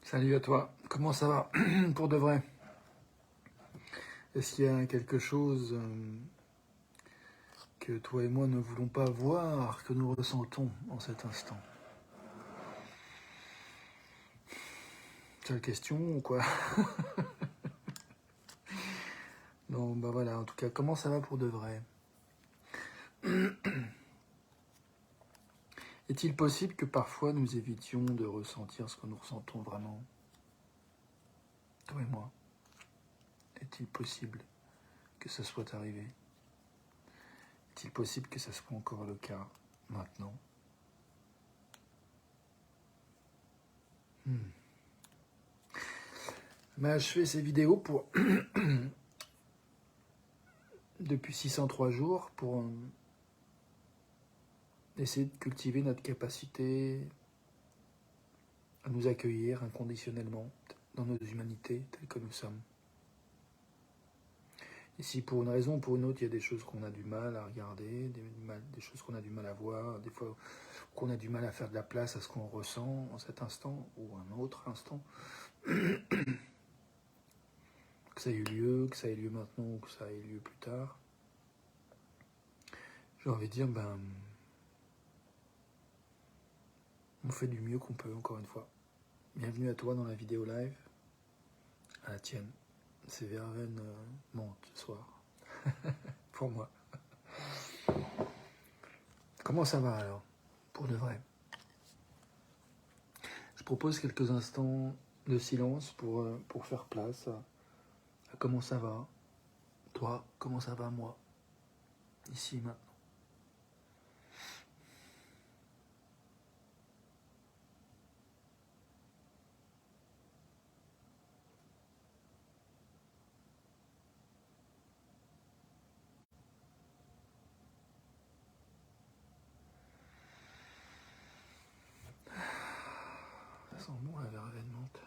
Salut à toi, comment ça va pour de vrai? Est-ce qu'il y a quelque chose que toi et moi ne voulons pas voir, que nous ressentons en cet instant? Seule question ou quoi? Non, bah voilà, en tout cas, comment ça va pour de vrai? Est-il possible que parfois nous évitions de ressentir ce que nous ressentons vraiment? Toi et moi, est-il possible que ce soit arrivé? Est-il possible que ce soit encore le cas maintenant? Bah, je fais ces vidéos pour depuis 603 jours pour essayer de cultiver notre capacité à nous accueillir inconditionnellement dans nos humanités telles que nous sommes. Et si pour une raison ou pour une autre, il y a des choses qu'on a du mal à regarder, des choses qu'on a du mal à voir, des fois qu'on a du mal à faire de la place à ce qu'on ressent en cet instant ou un autre instant, que ça ait eu lieu, que ça ait lieu maintenant ou que ça ait lieu plus tard, j'ai envie de dire, on fait du mieux qu'on peut, encore une fois. Bienvenue à toi dans la vidéo live, à la tienne. Ces verveines montent ce soir, pour moi. Comment ça va alors, pour de vrai? Je propose quelques instants de silence pour faire place à comment ça va. Toi, comment ça va moi, ici, maintenant. Ça sent bon la verveine monte.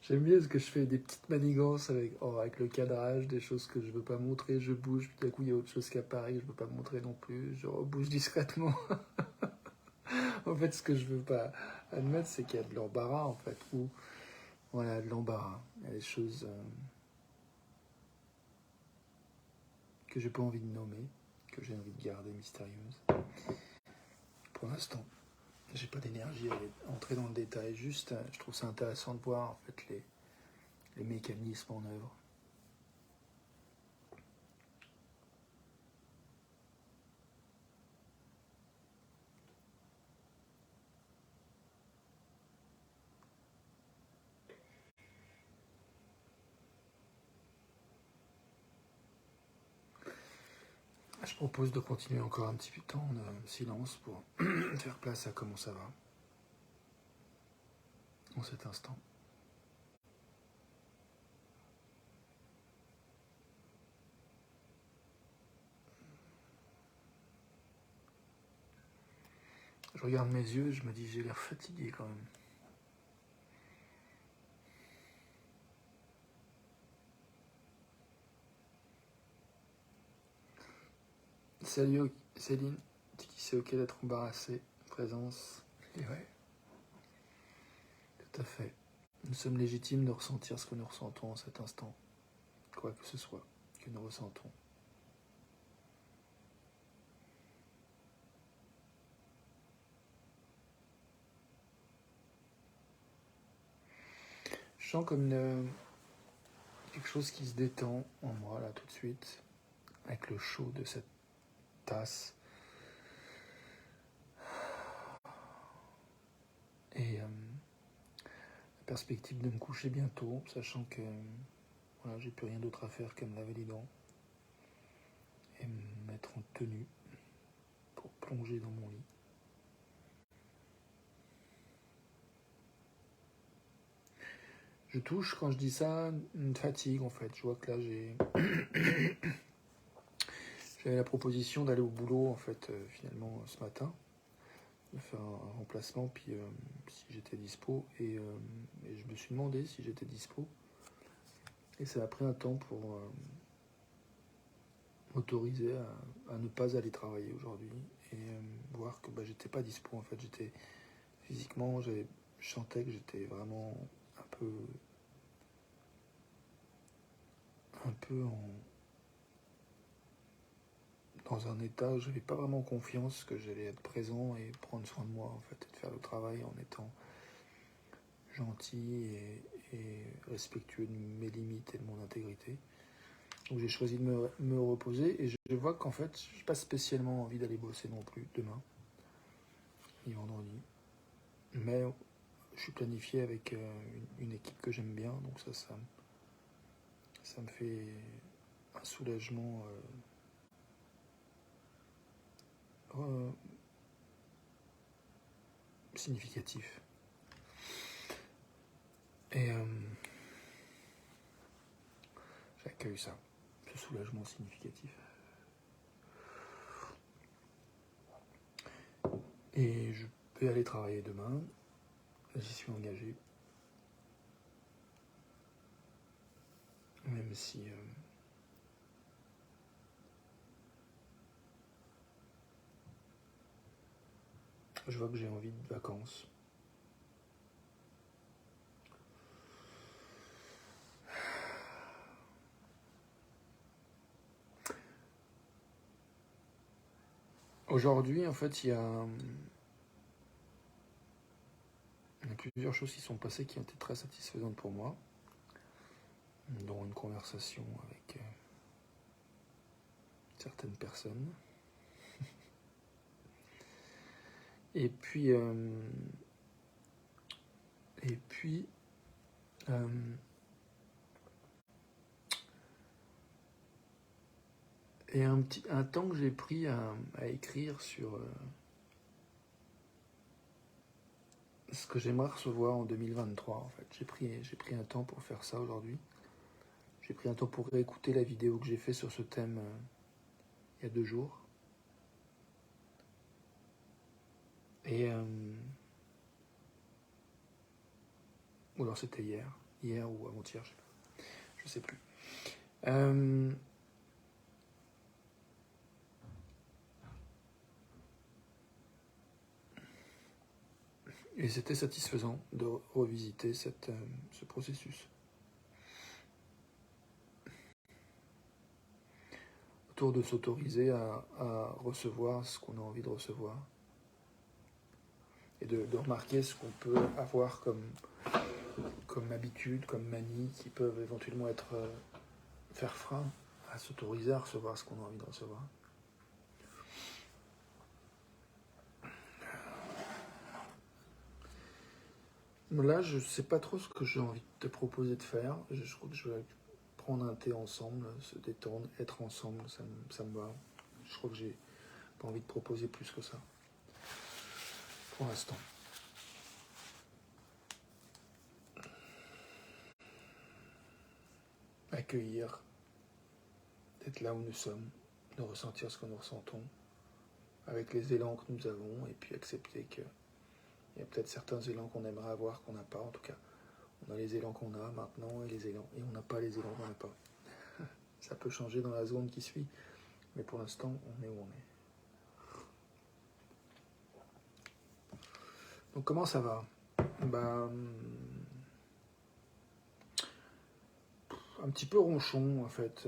J'aime bien parce que je fais des petites manigances avec le cadrage, des choses que je veux pas montrer, je bouge, puis d'un coup il y a autre chose qui apparaît, je veux pas montrer non plus, je bouge discrètement. En fait, ce que je veux pas admettre, c'est qu'il y a de l'embarras, en fait, ou voilà, de l'embarras. Il y a des choses que j'ai pas envie de nommer, que j'ai envie de garder mystérieuses. Pour l'instant, j'ai pas d'énergie à entrer dans le détail. Juste, je trouve ça intéressant de voir en fait les mécanismes en œuvre. Je propose de continuer encore un petit peu de temps de silence pour faire place à comment ça va en cet instant. Je regarde mes yeux, je me dis j'ai l'air fatigué quand même. Salut Céline, tu dis c'est ok d'être embarrassé, présence. Et ouais, tout à fait. Nous sommes légitimes de ressentir ce que nous ressentons en cet instant, quoi que ce soit que nous ressentons. Je sens comme quelque chose qui se détend en moi là tout de suite, avec le chaud de cette tasse. Et la perspective de me coucher bientôt, sachant que voilà, j'ai plus rien d'autre à faire qu'à me laver les dents et me mettre en tenue pour plonger dans mon lit. je touche, quand je dis ça, une fatigue en fait. Je vois que là j'avais la proposition d'aller au boulot en fait finalement ce matin, de faire un remplacement, puis si j'étais dispo, et je me suis demandé si j'étais dispo, et ça a pris un temps pour m'autoriser à ne pas aller travailler aujourd'hui, et voir que j'étais pas dispo en fait. J'étais physiquement, je sentais que j'étais vraiment un peu dans un état où je n'avais pas vraiment confiance que j'allais être présent et prendre soin de moi en fait, et de faire le travail en étant gentil et respectueux de mes limites et de mon intégrité. Donc j'ai choisi de me reposer, et je vois qu'en fait je n'ai pas spécialement envie d'aller bosser non plus demain ni vendredi, mais je suis planifié avec une équipe que j'aime bien, donc ça me fait un soulagement significatif. Et j'accueille ça, ce soulagement significatif. Et je vais aller travailler demain. J'y suis engagé. Même si je vois que j'ai envie de vacances. Aujourd'hui, en fait, il y a plusieurs choses qui sont passées qui ont été très satisfaisantes pour moi, dont une conversation avec certaines personnes. Et puis et un temps que j'ai pris à écrire sur ce que j'aimerais recevoir en 2023. En fait, j'ai pris un temps pour faire ça aujourd'hui. J'ai pris un temps pour réécouter la vidéo que j'ai fait sur ce thème il y a 2 jours. Et ou alors c'était hier ou avant-hier, je sais plus. Et c'était satisfaisant de revisiter ce processus. Autour de s'autoriser à recevoir ce qu'on a envie de recevoir. Et de remarquer ce qu'on peut avoir comme habitude, comme manie, qui peuvent éventuellement faire frein à s'autoriser à recevoir ce qu'on a envie de recevoir. Là, je ne sais pas trop ce que j'ai envie de te proposer de faire. Je crois que je vais prendre un thé ensemble, se détendre, être ensemble, ça me va. Je crois que j'ai pas envie de proposer plus que ça, pour l'instant. Accueillir, d'être là où nous sommes, de ressentir ce que nous ressentons, avec les élans que nous avons, et puis accepter qu'il y a peut-être certains élans qu'on aimerait avoir, qu'on n'a pas. En tout cas, on a les élans qu'on a maintenant, et on n'a pas les élans qu'on n'a pas. Ça peut changer dans la zone qui suit, mais pour l'instant, on est où on est. Donc comment ça va ? Un petit peu ronchon en fait.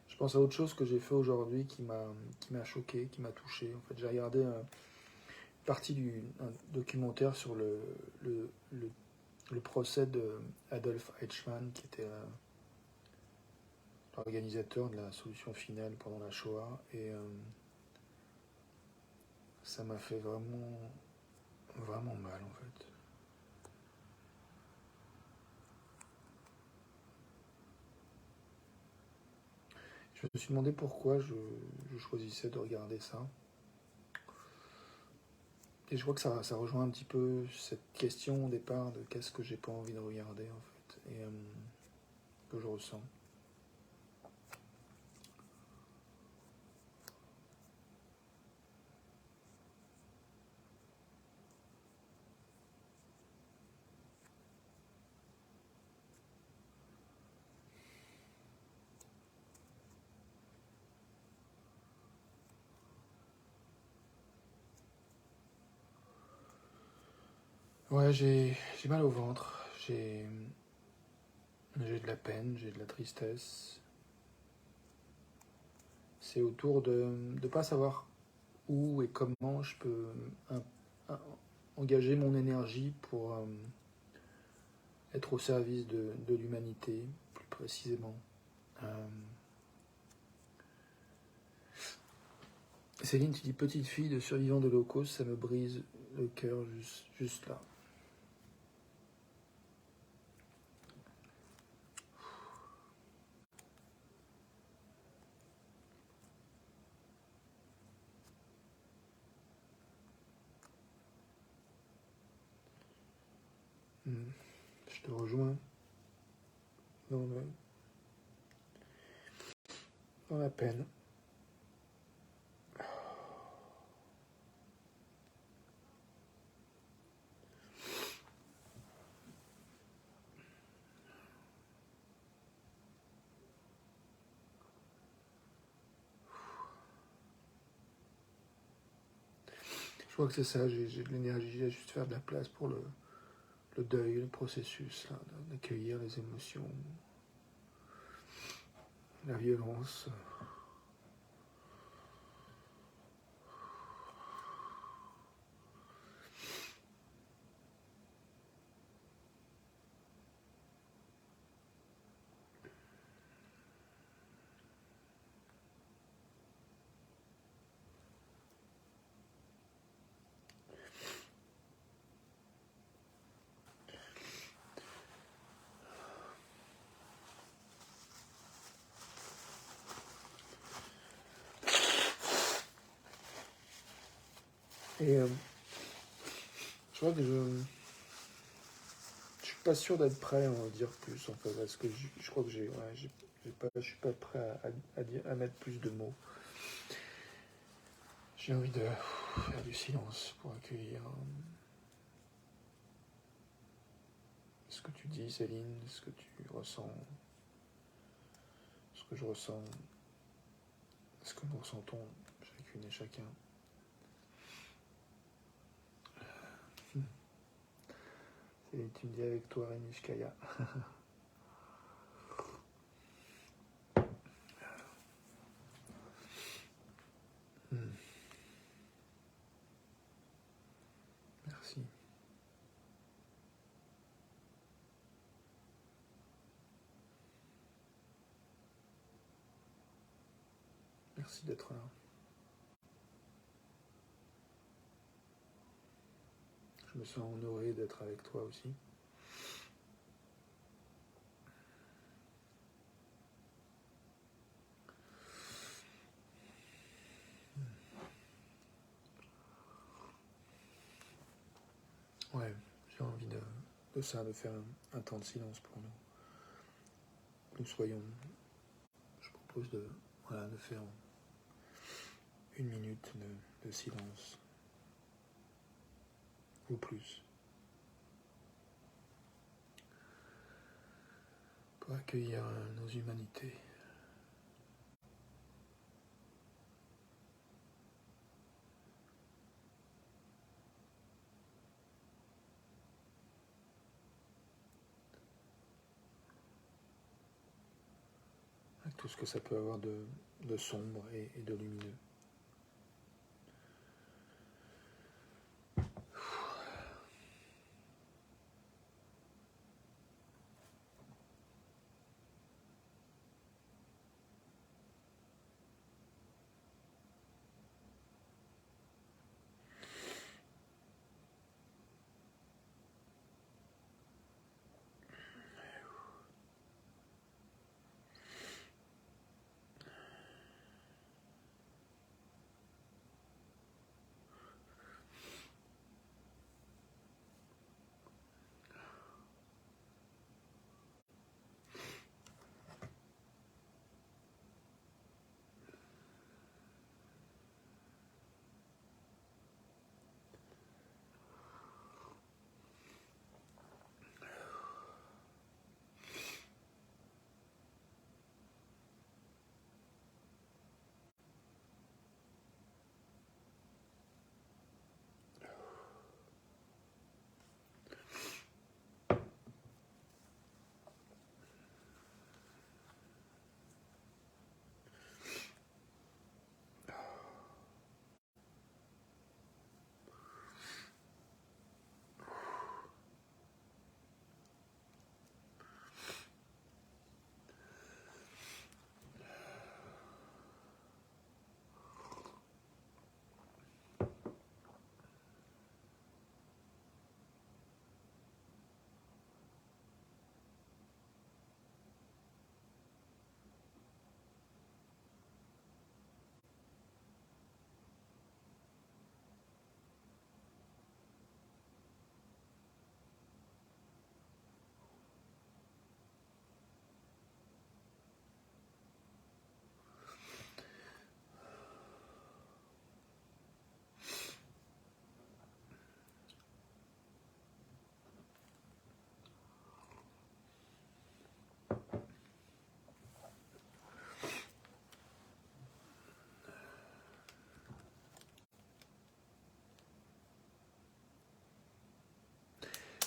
Je pense à autre chose que j'ai fait aujourd'hui qui m'a choqué, qui m'a touché. En fait, j'ai regardé une partie un documentaire sur le procès de Adolf Eichmann, qui était l'organisateur de la solution finale pendant la Shoah, et ça m'a fait vraiment, vraiment mal en fait. Je Je me suis demandé pourquoi je choisissais de regarder ça. Et je crois que ça rejoint un petit peu cette question au départ de qu'est-ce que j'ai pas envie de regarder en fait, et que je ressens. Ouais, j'ai mal au ventre, j'ai de la peine, j'ai de la tristesse. C'est autour de ne pas savoir où et comment je peux un, engager mon énergie pour être au service de l'humanité, plus précisément. Euh, Céline, tu dis petite fille de survivant de l'Holocauste, ça me brise le cœur juste là. Je te rejoins dans, dans la peine. Je crois que c'est ça, j'ai de l'énergie, j'ai juste faire de la place pour le deuil, le processus, là, d'accueillir les émotions, la violence. Et je crois que je suis pas sûr d'être prêt à en dire plus, en fait, parce que je crois que je suis pas prêt à mettre plus de mots. J'ai envie de faire du silence pour accueillir ce que tu dis, Céline, ce que tu ressens, ce que je ressens, ce que nous ressentons, chacune et chacun. Céline, tu me dis avec toi, Rémi Shkaya. Merci. Merci d'être là. Je me sens honoré d'être avec toi aussi. Ouais, j'ai envie de ça, de faire un temps de silence pour nous. Nous soyons. Je propose de faire 1 minute de silence, ou plus, pour accueillir nos humanités. Avec tout ce que ça peut avoir de sombre et de lumineux.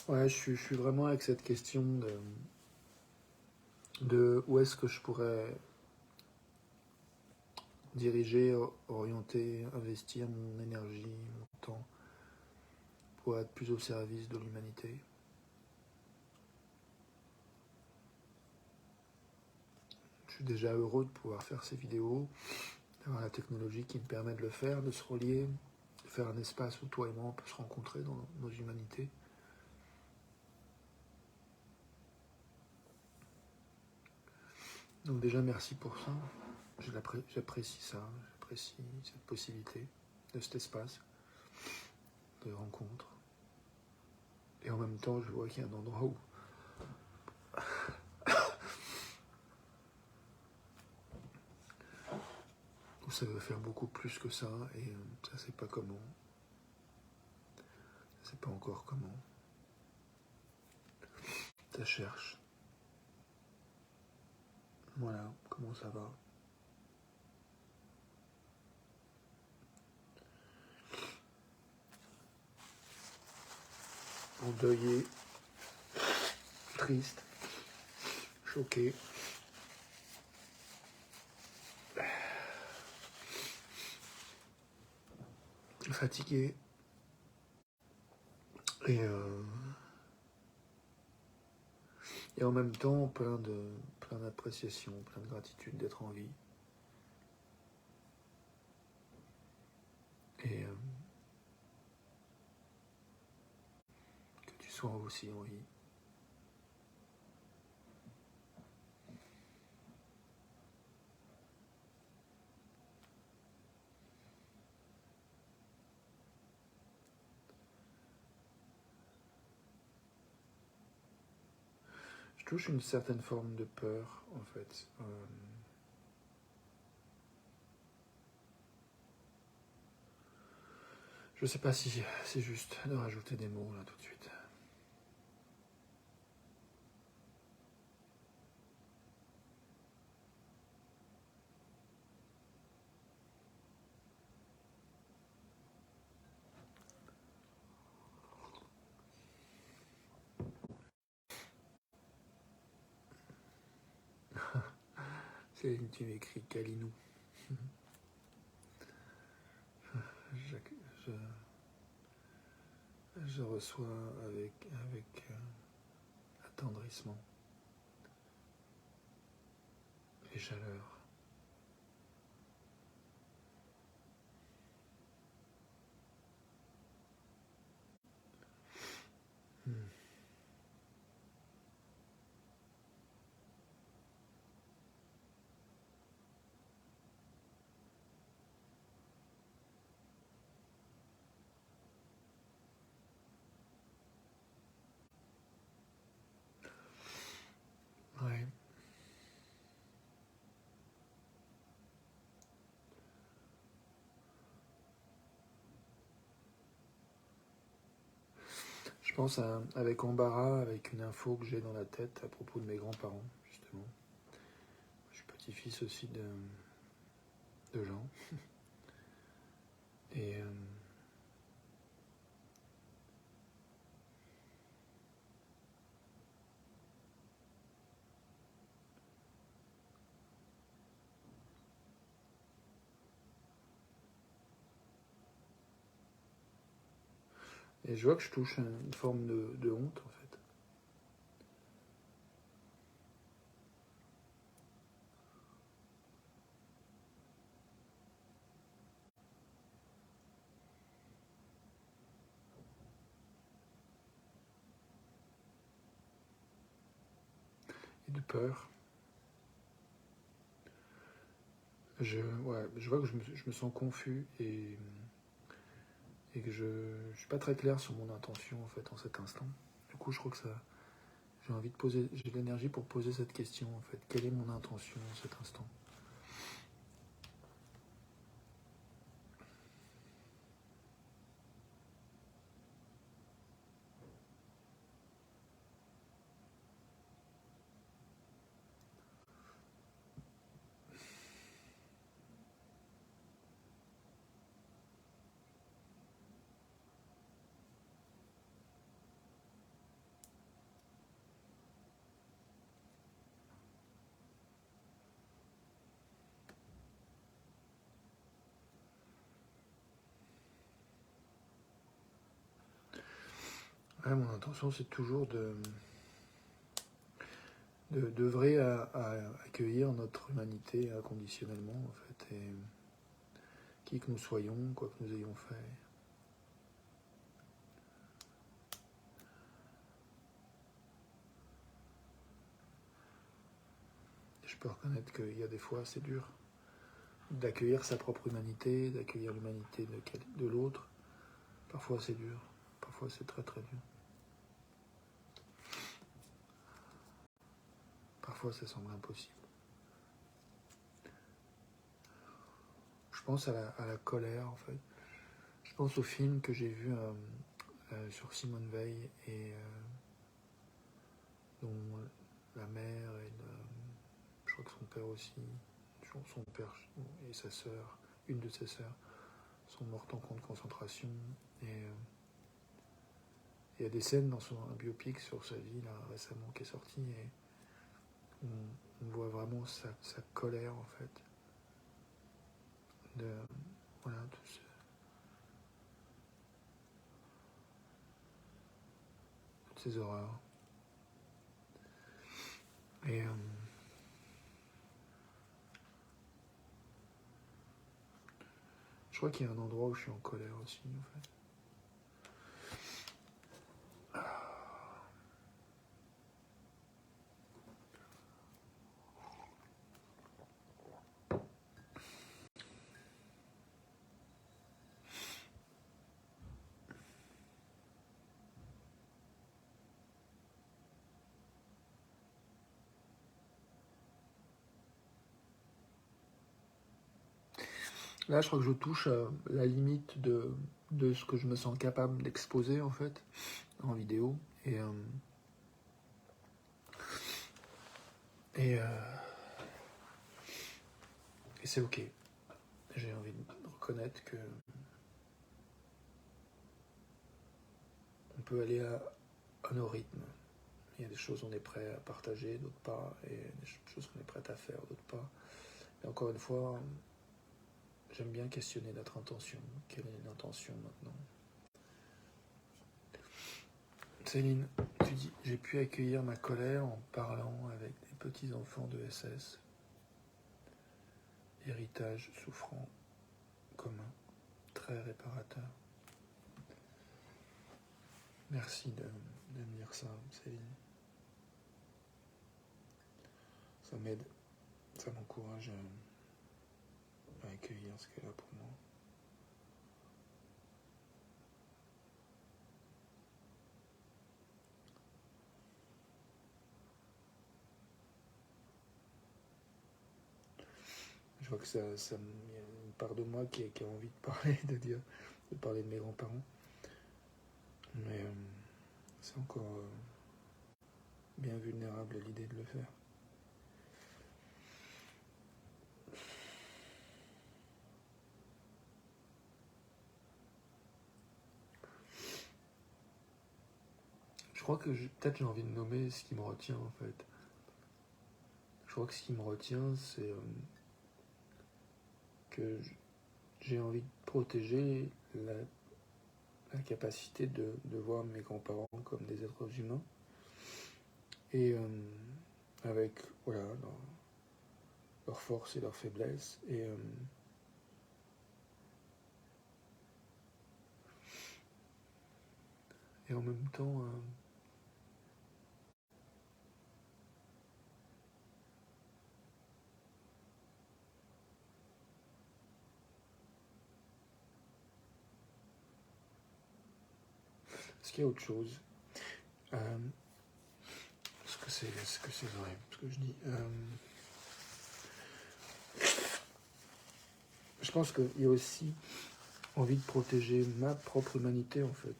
Ouais, je suis vraiment avec cette question de où est-ce que je pourrais diriger, orienter, investir mon énergie, mon temps pour être plus au service de l'humanité. Je suis déjà heureux de pouvoir faire ces vidéos, d'avoir la technologie qui me permet de le faire, de se relier, de faire un espace où toi et moi on peut se rencontrer dans nos humanités. Donc déjà merci pour ça, j'apprécie ça, j'apprécie cette possibilité de cet espace de rencontre. Et en même temps je vois qu'il y a un endroit où ça veut faire beaucoup plus que ça, et ça c'est pas comment, ça c'est pas encore comment. Ça cherche. Voilà, comment ça va. Endeuillé, triste, choqué. Fatigué. Et en même temps, plein d'appréciation, plein de gratitude d'être en vie. Et que tu sois aussi en vie. Je touche une certaine forme de peur, en fait. Je sais pas si c'est juste de rajouter des mots là tout de suite. C'est une qui m'écrit Kalinou. Je, je reçois avec attendrissement et chaleur. Ouais. Je pense avec embarras, avec une info que j'ai dans la tête à propos de mes grands-parents, justement. Je suis petit-fils aussi de gens. Et je vois que je touche une forme de honte, en fait. Et de peur. Je vois que je me sens confus et que je ne suis pas très clair sur mon intention, en fait, en cet instant. Du coup, je crois que j'ai l'énergie pour poser cette question, en fait. Quelle est mon intention en cet instant ? Ouais, mon intention, c'est toujours d'œuvrer à accueillir notre humanité inconditionnellement, en fait, et qui que nous soyons, quoi que nous ayons fait. Et je peux reconnaître qu'il y a des fois, c'est dur d'accueillir sa propre humanité, d'accueillir l'humanité de l'autre. Parfois, c'est dur. Parfois, c'est très très dur. Parfois, ça semble impossible. Je pense à la colère, en fait. Je pense au film que j'ai vu sur Simone Veil et dont la mère et je crois que son père aussi, son père et sa sœur, une de ses sœurs, sont mortes en camp de concentration. Et il y a des scènes dans un biopic sur sa vie là, récemment qui est sorti et on voit vraiment sa colère en fait de voilà toutes ces horreurs. Et je crois qu'il y a un endroit où je suis en colère aussi en fait. Là, je crois que je touche à la limite de ce que je me sens capable d'exposer en fait en vidéo et, et c'est ok. J'ai envie de reconnaître que on peut aller à nos rythmes. Il y a des choses qu'on est prêt à partager, d'autres pas, et des choses qu'on est prêt à faire, d'autres pas. Et encore une fois, j'aime bien questionner notre intention. Quelle est l'intention maintenant? Céline, tu dis, j'ai pu accueillir ma colère en parlant avec des petits-enfants de SS. Héritage souffrant commun, très réparateur. Merci de me dire ça, Céline. Ça m'aide, ça m'encourage à accueillir ce qu'elle a pour moi. Je vois que ça y a une part de moi qui a envie de parler, de parler de mes grands-parents. Mais c'est encore bien vulnérable à l'idée de le faire. Je crois que peut-être j'ai envie de nommer ce qui me retient en fait. Je crois que ce qui me retient, c'est que j'ai envie de protéger la capacité de voir mes grands-parents comme des êtres humains. Et avec voilà, leurs forces et leurs faiblesses. Et en même temps, est-ce qu'il y a autre chose? Est-ce que c'est vrai ce que je dis? Je pense qu'il y a aussi envie de protéger ma propre humanité en fait.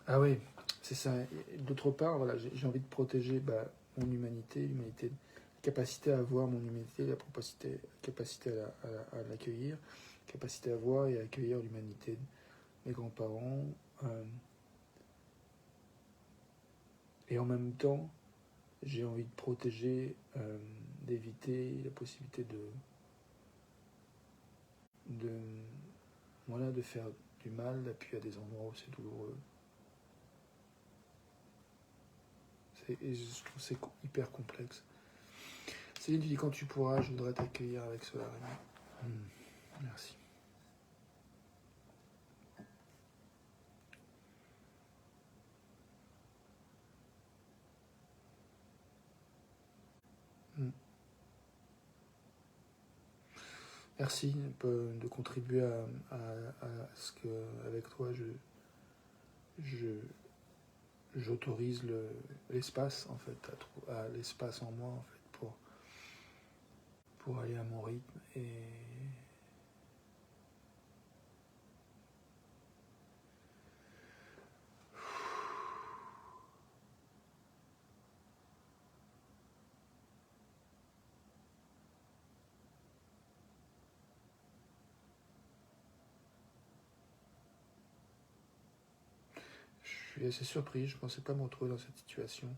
Ah oui, c'est ça. D'autre part, voilà, j'ai envie de protéger mon humanité, l'humanité, la capacité à voir mon humanité, la capacité à l'accueillir, la capacité à voir et à accueillir l'humanité de mes grands-parents. Et en même temps, j'ai envie de protéger, d'éviter la possibilité de faire du mal, d'appuyer à des endroits où c'est douloureux. Et je trouve que c'est hyper complexe. Céline, tu dis quand tu pourras, je voudrais t'accueillir avec cela. Merci. Merci de contribuer à ce que, avec toi, j'autorise l'espace, en fait, à l'espace en moi, en fait, pour aller à mon rythme. Et je suis assez surpris, je ne pensais pas me retrouver dans cette situation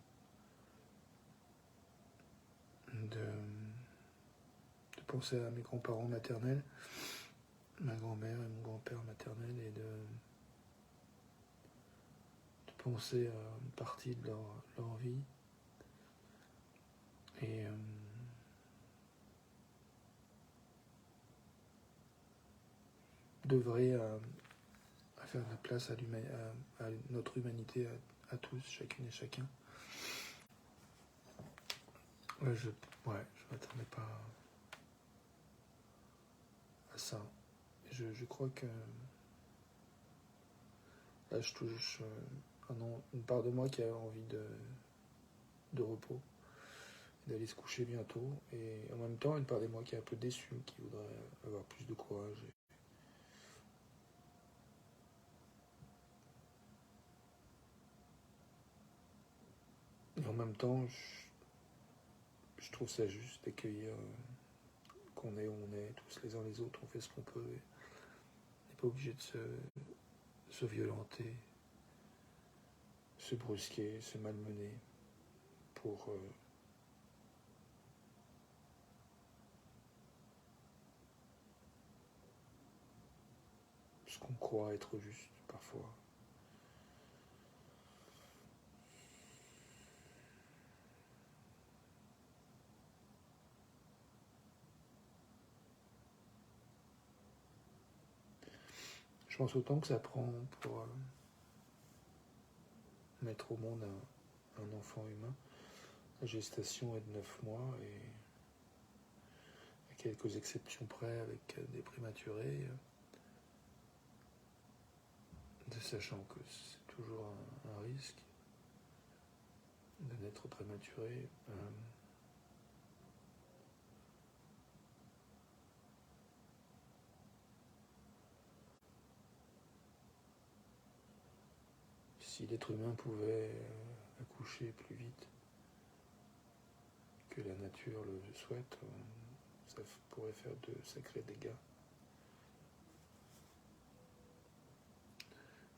de penser à mes grands-parents maternels, ma grand-mère et mon grand-père maternel, et de penser à une partie de leur vie. Et d'œuvrer à faire de la place à notre humanité, à tous, chacune et chacun. Ouais, je m'attendais pas à ça. Je crois que là, je touche une part de moi qui a envie de repos, d'aller se coucher bientôt, et en même temps, une part de moi qui est un peu déçue, qui voudrait avoir plus de courage. Et en même temps, je trouve ça juste d'accueillir qu'on est où on est, tous les uns les autres, on fait ce qu'on peut. On n'est pas obligé de se violenter, se brusquer, se malmener pour ce qu'on croit être juste parfois. Je pense autant que ça prend pour mettre au monde un enfant humain. La gestation est de 9 mois, et à quelques exceptions près, avec des prématurés, de sachant que c'est toujours un risque de naître prématuré. Si l'être humain pouvait accoucher plus vite que la nature le souhaite, ça pourrait faire de sacrés dégâts.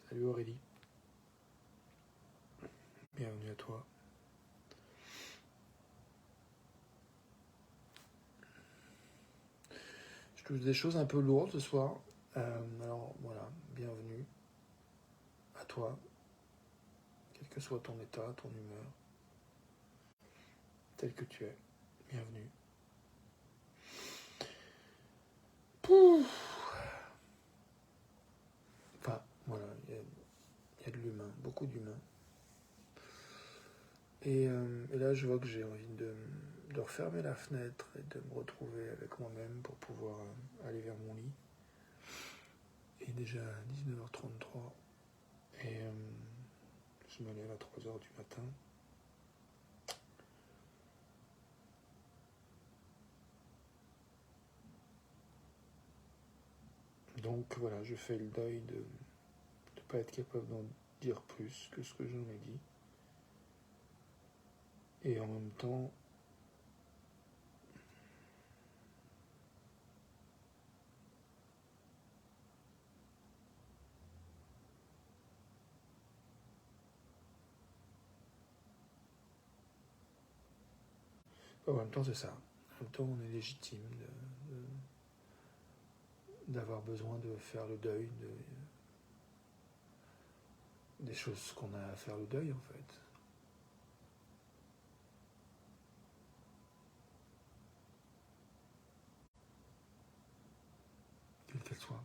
Salut Aurélie. Bienvenue à toi. Je touche des choses un peu lourdes ce soir. Alors voilà, bienvenue à toi, quel que soit ton état, ton humeur, tel que tu es. Bienvenue. Enfin, voilà, il y a de l'humain, beaucoup d'humain. Et là, je vois que j'ai envie de refermer la fenêtre et de me retrouver avec moi-même pour pouvoir aller vers mon lit. Il est déjà 19h33 et je me lève à 3h du matin. Donc voilà, je fais le deuil de ne pas être capable d'en dire plus que ce que j'en ai dit. Et en même temps, c'est ça. En même temps, on est légitime d'avoir besoin de faire le deuil des choses qu'on a à faire le deuil, en fait. soi.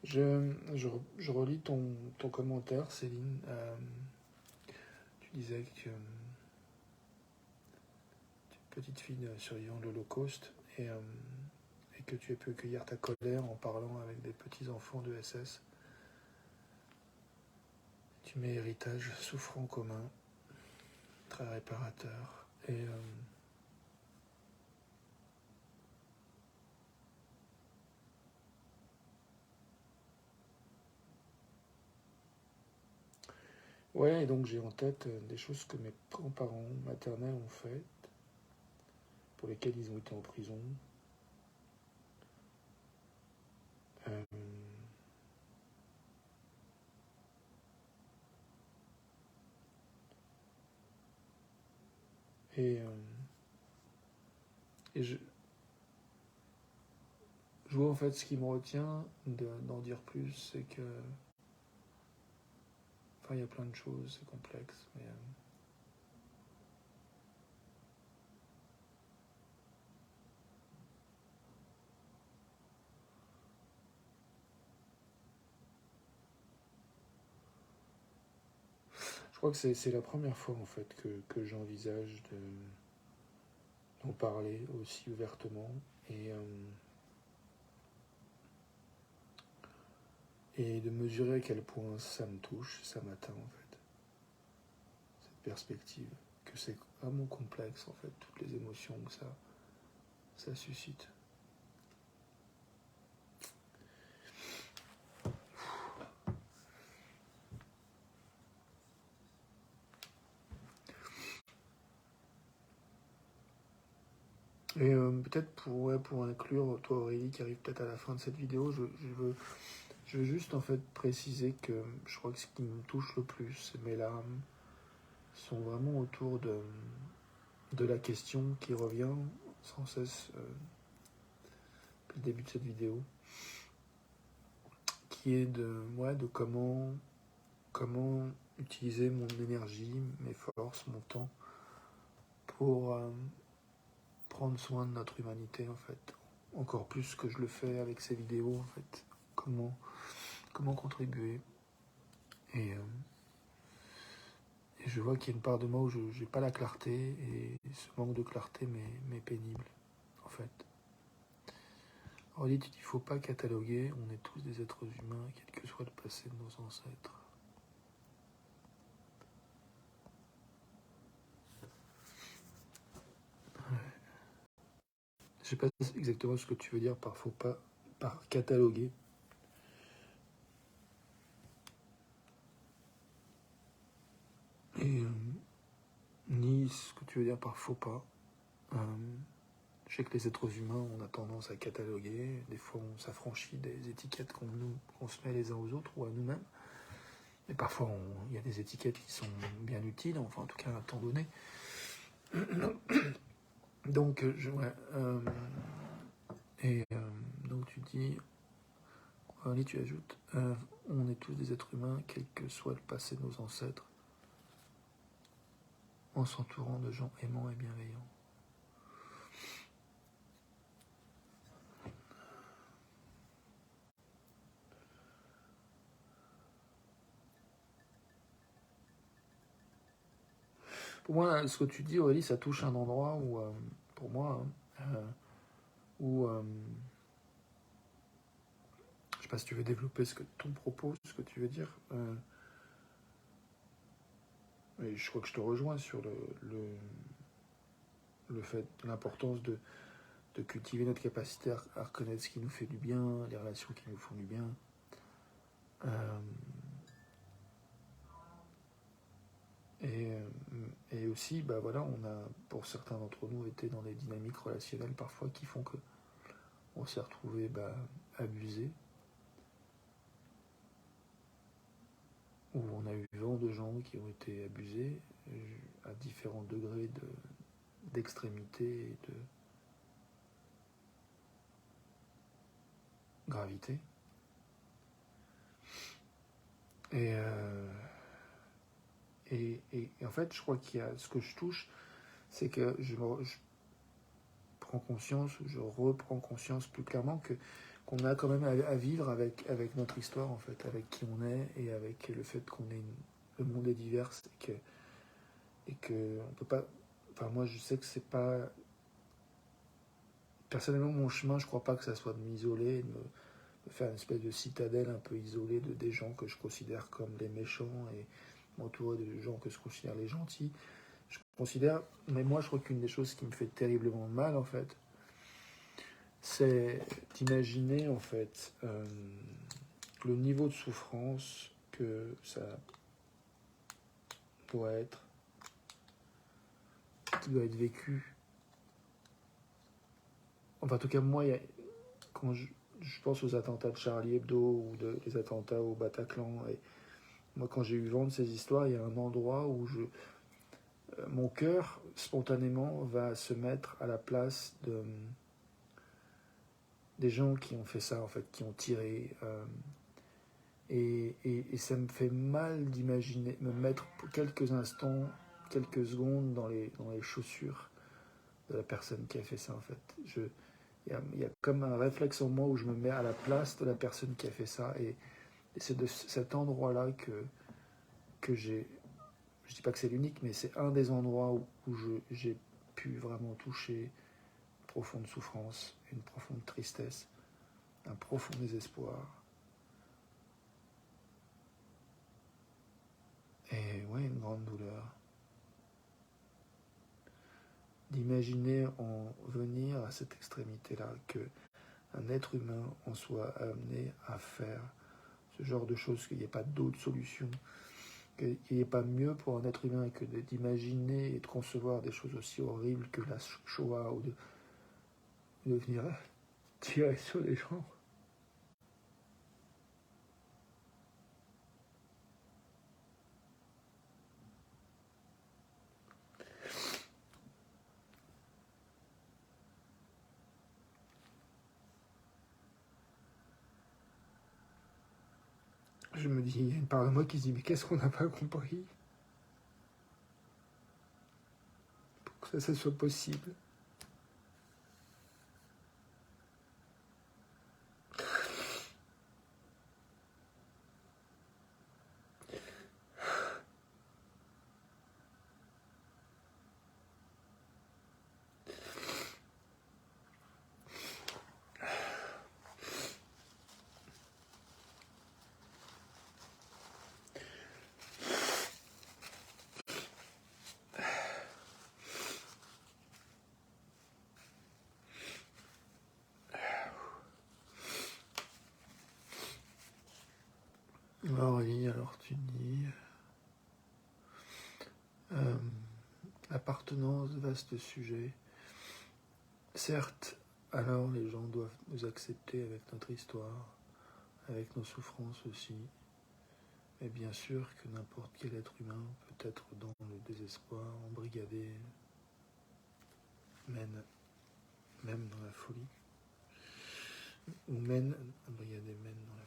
Je relis ton commentaire, Céline. Tu disais que tu es une petite fille survivant de l'Holocauste et que tu as pu cueillir ta colère en parlant avec des petits-enfants de SS. Tu mets héritage souffrant commun, très réparateur. Et ouais, et donc j'ai en tête des choses que mes grands-parents maternels ont faites, pour lesquelles ils ont été en prison. Euh, et et je vois en fait ce qui me retient d'en dire plus, c'est que. Enfin, il y a plein de choses, c'est complexe, mais. Je crois que c'est la première fois en fait que j'envisage d'en parler aussi ouvertement et de mesurer à quel point ça me touche, ça m'atteint en fait, cette perspective, que c'est vraiment complexe en fait, toutes les émotions que ça suscite. Et peut-être pour inclure toi Aurélie qui arrive peut-être à la fin de cette vidéo, je veux juste en fait préciser que je crois que ce qui me touche le plus, mes larmes, sont vraiment autour de la question qui revient sans cesse depuis le début de cette vidéo, qui est de comment utiliser mon énergie, mes forces, mon temps pour prendre soin de notre humanité en fait, encore plus que je le fais avec ces vidéos en fait, comment contribuer et je vois qu'il y a une part de moi où je n'ai pas la clarté et ce manque de clarté m'est pénible en fait. Aurélie, tu dis qu'il ne faut pas cataloguer, on est tous des êtres humains, quel que soit le passé de nos ancêtres. Ouais. Je sais pas exactement ce que tu veux dire par faut pas, par cataloguer. Et ni ce que tu veux dire par faut pas. Je sais que les êtres humains, on a tendance à cataloguer. Des fois, on s'affranchit des étiquettes qu'on se met les uns aux autres ou à nous-mêmes. Et parfois, il y a des étiquettes qui sont bien utiles, enfin en tout cas à un temps donné. Donc, donc tu dis, allez, tu ajoutes, on est tous des êtres humains, quel que soit le passé de nos ancêtres, en s'entourant de gens aimants et bienveillants. Pour moi, ce que tu dis, Aurélie, ça touche un endroit où, pour moi, où je sais pas si tu veux développer ton propos, ce que tu veux dire. Et je crois que je te rejoins sur le fait, l'importance de cultiver notre capacité à reconnaître ce qui nous fait du bien, les relations qui nous font du bien. Et aussi, bah voilà, on a, pour certains d'entre nous, été dans des dynamiques relationnelles parfois qui font que on s'est retrouvé abusés, où on a eu vent de gens qui ont été abusés à différents degrés d'extrémité et de gravité. Et en fait, je crois qu'il y a ce que je touche, c'est que je prends conscience, je reprends conscience plus clairement qu'on a quand même à vivre avec notre histoire, en fait, avec qui on est et avec le fait qu'on est le monde est divers et que on peut pas. Enfin, moi, je sais que c'est pas. Personnellement, mon chemin, je crois pas que ça soit de m'isoler, de me faire une espèce de citadelle un peu isolée de des gens que je considère comme les méchants et m'entourer de gens que je considère les gentils. Je considère, mais moi, je crois qu'une des choses qui me fait terriblement mal, en fait, c'est d'imaginer, en fait, le niveau de souffrance que ça doit être, qui doit être vécu. Enfin, en tout cas, moi, quand je pense aux attentats de Charlie Hebdo ou les attentats au Bataclan, et moi, quand j'ai eu vent de ces histoires, il y a un endroit où mon cœur, spontanément, va se mettre à la place des gens qui ont fait ça, en fait, qui ont tiré. Et ça me fait mal d'imaginer, me mettre pour quelques instants, quelques secondes dans les chaussures de la personne qui a fait ça, en fait. Il y a comme un réflexe en moi où je me mets à la place de la personne qui a fait ça. Et c'est de cet endroit-là que j'ai. Je dis pas que c'est l'unique, mais c'est un des endroits où j'ai pu vraiment toucher une profonde souffrance, une profonde tristesse, un profond désespoir. Et ouais, une grande douleur. D'imaginer en venir à cette extrémité-là, qu'un être humain en soit amené à faire ce genre de choses, qu'il n'y ait pas d'autre solution, qu'il n'y ait pas mieux pour un être humain que d'imaginer et de concevoir des choses aussi horribles que la Shoah ou de venir tirer sur les gens. Je me dis, il y a une part de moi qui se dit, mais qu'est-ce qu'on n'a pas compris pour que ça soit possible? Aurélie, alors tu dis, l'appartenance, vaste sujet. Certes, alors les gens doivent nous accepter avec notre histoire, avec nos souffrances aussi. Et bien sûr que n'importe quel être humain peut être dans le désespoir, embrigadé, mène même dans la folie. Ou mène, embrigadé, mène dans la folie.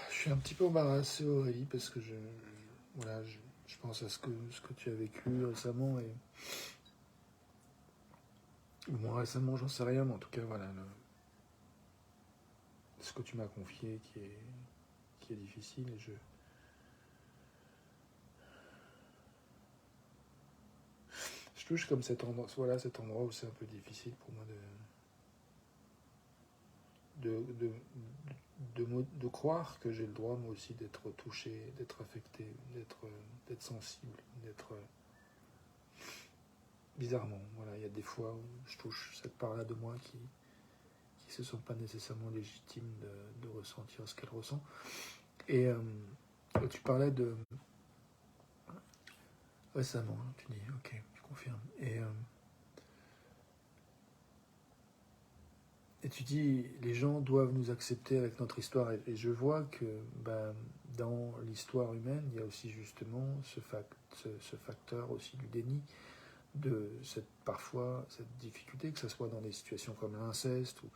Je suis un petit peu embarrassé, Aurélie, parce que je pense à ce que tu as vécu récemment, et moi récemment, j'en sais rien, mais en tout cas, voilà, ce que tu m'as confié qui est difficile, et je touche comme cet endroit où c'est un peu difficile pour moi de croire que j'ai le droit, moi aussi, d'être touché, d'être affecté, d'être sensible, d'être bizarrement. Voilà, il y a des fois où je touche cette part-là de moi qui se sent pas nécessairement légitime de ressentir ce qu'elle ressent. Et Tu parlais de récemment, tu dis, ok, je confirme. Et tu dis, les gens doivent nous accepter avec notre histoire. Et je vois que ben, dans l'histoire humaine, il y a aussi justement ce facteur aussi du déni, de parfois cette difficulté, que ce soit dans des situations comme l'inceste, où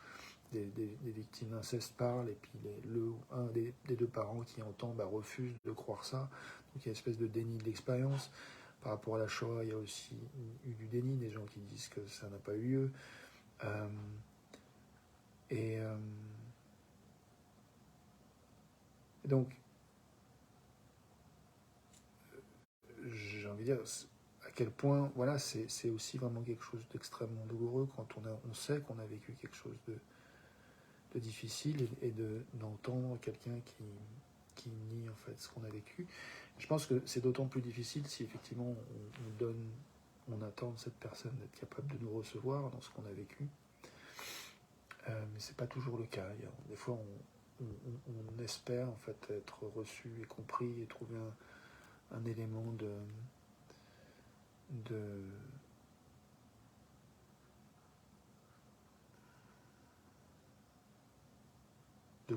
des victimes d'inceste parlent, et puis un des deux parents qui entend refuse de croire ça. Donc il y a une espèce de déni de l'expérience. Par rapport à la Shoah, il y a aussi eu du déni, des gens qui disent que ça n'a pas eu lieu. Euh, et donc, j'ai envie de dire à quel point, voilà, c'est aussi vraiment quelque chose d'extrêmement douloureux quand on sait qu'on a vécu quelque chose de difficile et d'entendre quelqu'un qui nie en fait ce qu'on a vécu. Je pense que c'est d'autant plus difficile si effectivement on attend de cette personne d'être capable de nous recevoir dans ce qu'on a vécu. Mais c'est pas toujours le cas. Des fois, on espère en fait être reçu et compris et trouver un élément de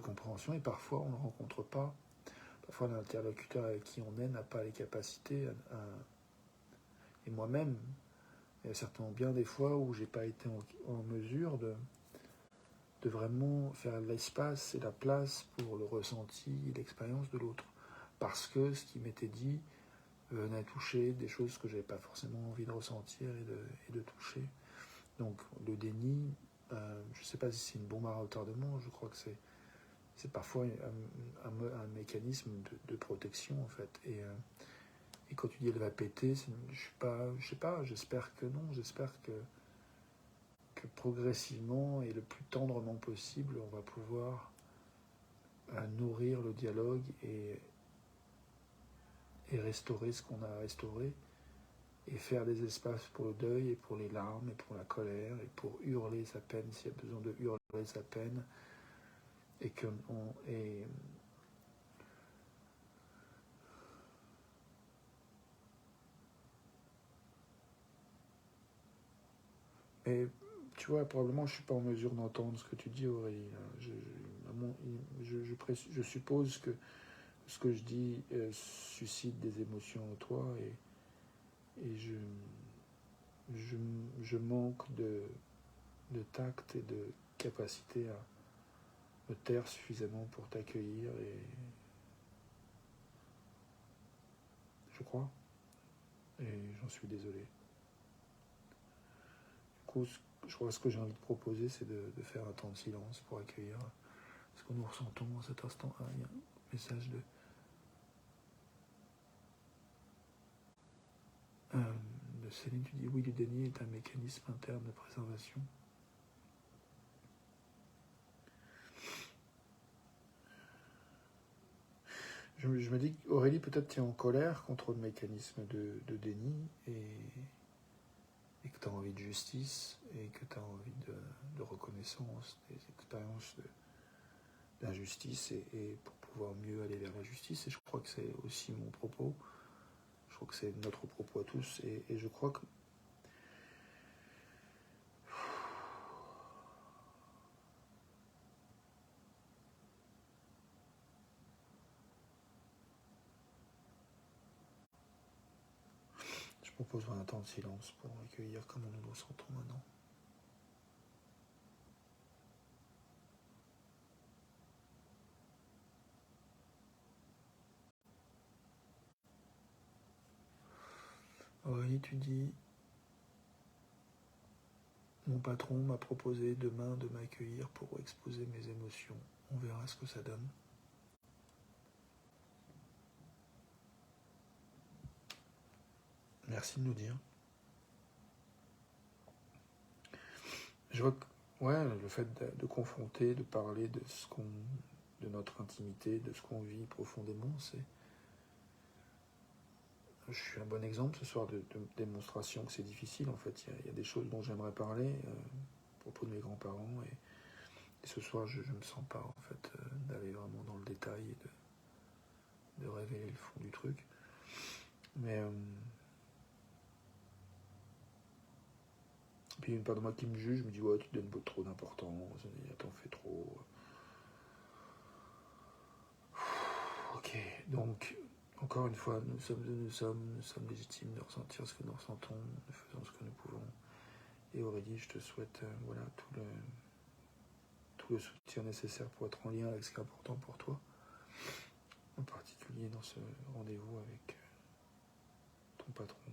compréhension, et parfois on ne le rencontre pas. Parfois l'interlocuteur avec qui on est n'a pas les capacités et moi-même, il y a certainement bien des fois où j'ai pas été en mesure de vraiment faire l'espace et la place pour le ressenti et l'expérience de l'autre. Parce que ce qui m'était dit venait toucher des choses que j'avais pas forcément envie de ressentir et de toucher. Donc le déni, je ne sais pas si c'est une bombe à retardement, je crois que c'est parfois un mécanisme de protection en fait. Et quand tu dis elle va péter, je sais pas, j'espère que non, j'espère que progressivement et le plus tendrement possible, on va pouvoir nourrir le dialogue et restaurer ce qu'on a restauré, et faire des espaces pour le deuil et pour les larmes et pour la colère et pour hurler sa peine s'il y a besoin de hurler sa peine, et que et tu vois, probablement je suis pas en mesure d'entendre ce que tu dis, Aurélie. Je suppose que ce que je dis suscite des émotions en toi, et je, je manque de tact et de capacité à me taire suffisamment pour t'accueillir, et je crois, et j'en suis désolé. Du coup, je crois que ce que j'ai envie de proposer, c'est de faire un temps de silence pour accueillir ce que nous ressentons à cet instant. Ah, il y a un message de Céline, tu dis oui, le déni est un mécanisme interne de préservation. Je me dis qu'Aurélie, peut-être tu es en colère contre le mécanisme de déni, et que tu as envie de justice, et que tu as envie de reconnaissance des expériences d'injustice, et pour pouvoir mieux aller vers la justice. Et je crois que c'est aussi mon propos. Je crois que c'est notre propos à tous. Et je crois que je propose un temps de silence pour accueillir comment nous nous sentons maintenant. Aurélie, tu dis, mon patron m'a proposé demain de m'accueillir pour exposer mes émotions. On verra ce que ça donne. Merci de nous dire. Je vois que, ouais, le fait de confronter, de parler de notre intimité, de ce qu'on vit profondément, je suis un bon exemple ce soir de démonstration que c'est difficile. En fait, il y a des choses dont j'aimerais parler à propos de mes grands-parents, et ce soir, je ne me sens pas en fait d'aller vraiment dans le détail de révéler le fond du truc. Mais puis il y a une part de moi qui me juge, je me dis ouais, tu te donnes trop d'importance, t'en fais trop. Ok, donc encore une fois, nous sommes légitimes de ressentir ce que nous ressentons, nous faisons ce que nous pouvons. Et Aurélie, je te souhaite voilà, tout le soutien nécessaire pour être en lien avec ce qui est important pour toi, en particulier dans ce rendez-vous avec ton patron,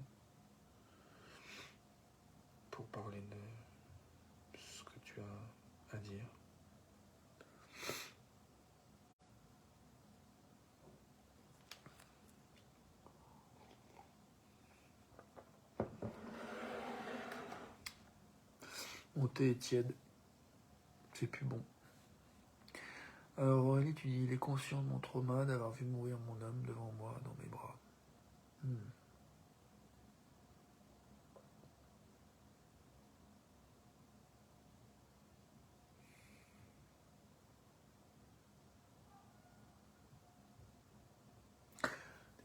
pour parler de ce que tu as à dire. Mon thé est tiède, c'est plus bon. Alors Aurélie, tu dis, il est conscient de mon trauma d'avoir vu mourir mon homme devant moi, dans mes bras.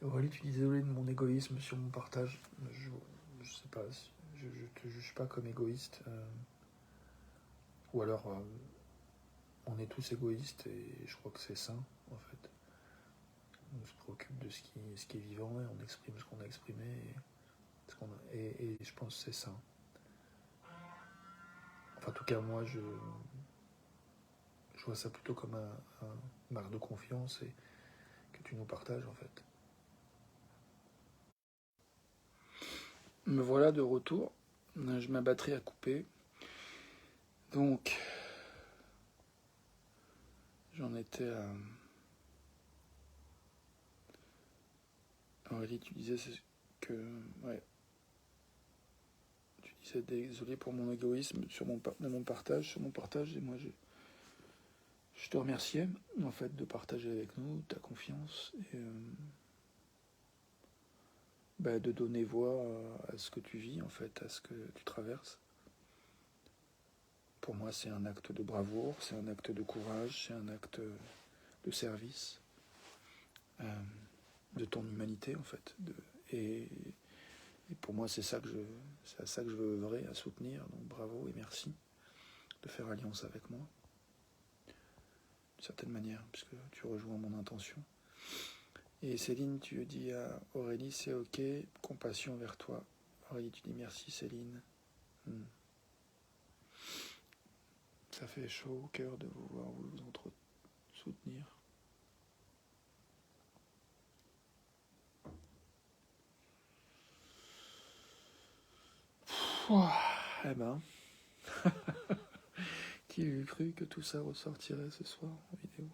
Aurélie, tu dis, désolé de mon égoïsme sur mon partage. Je sais pas, je te juge pas comme égoïste. Ou alors, on est tous égoïstes et je crois que c'est sain, en fait. On se préoccupe de ce qui est vivant et on exprime ce qu'on a exprimé et je pense que c'est sain. Enfin, en tout cas, moi, je vois ça plutôt comme un marque de confiance et que tu nous partages, en fait. Me voilà de retour. Ma batterie a coupé. Donc, j'en étais à... Aurélie, tu disais que... Ouais. Tu disais désolé pour mon égoïsme de mon partage, et moi je te remerciais, en fait, de partager avec nous ta confiance et de donner voix à ce que tu vis, en fait, à ce que tu traverses. Pour moi, c'est un acte de bravoure, c'est un acte de courage, c'est un acte de service, de ton humanité, en fait. Et pour moi, c'est à ça que je veux œuvrer, à soutenir. Donc bravo et merci de faire alliance avec moi, d'une certaine manière, puisque tu rejoins mon intention. Et Céline, tu dis à Aurélie, c'est ok, compassion vers toi. Aurélie, tu dis merci Céline. Ça fait chaud au cœur de vous voir vous soutenir. Eh ben, qui eût cru que tout ça ressortirait ce soir en vidéo.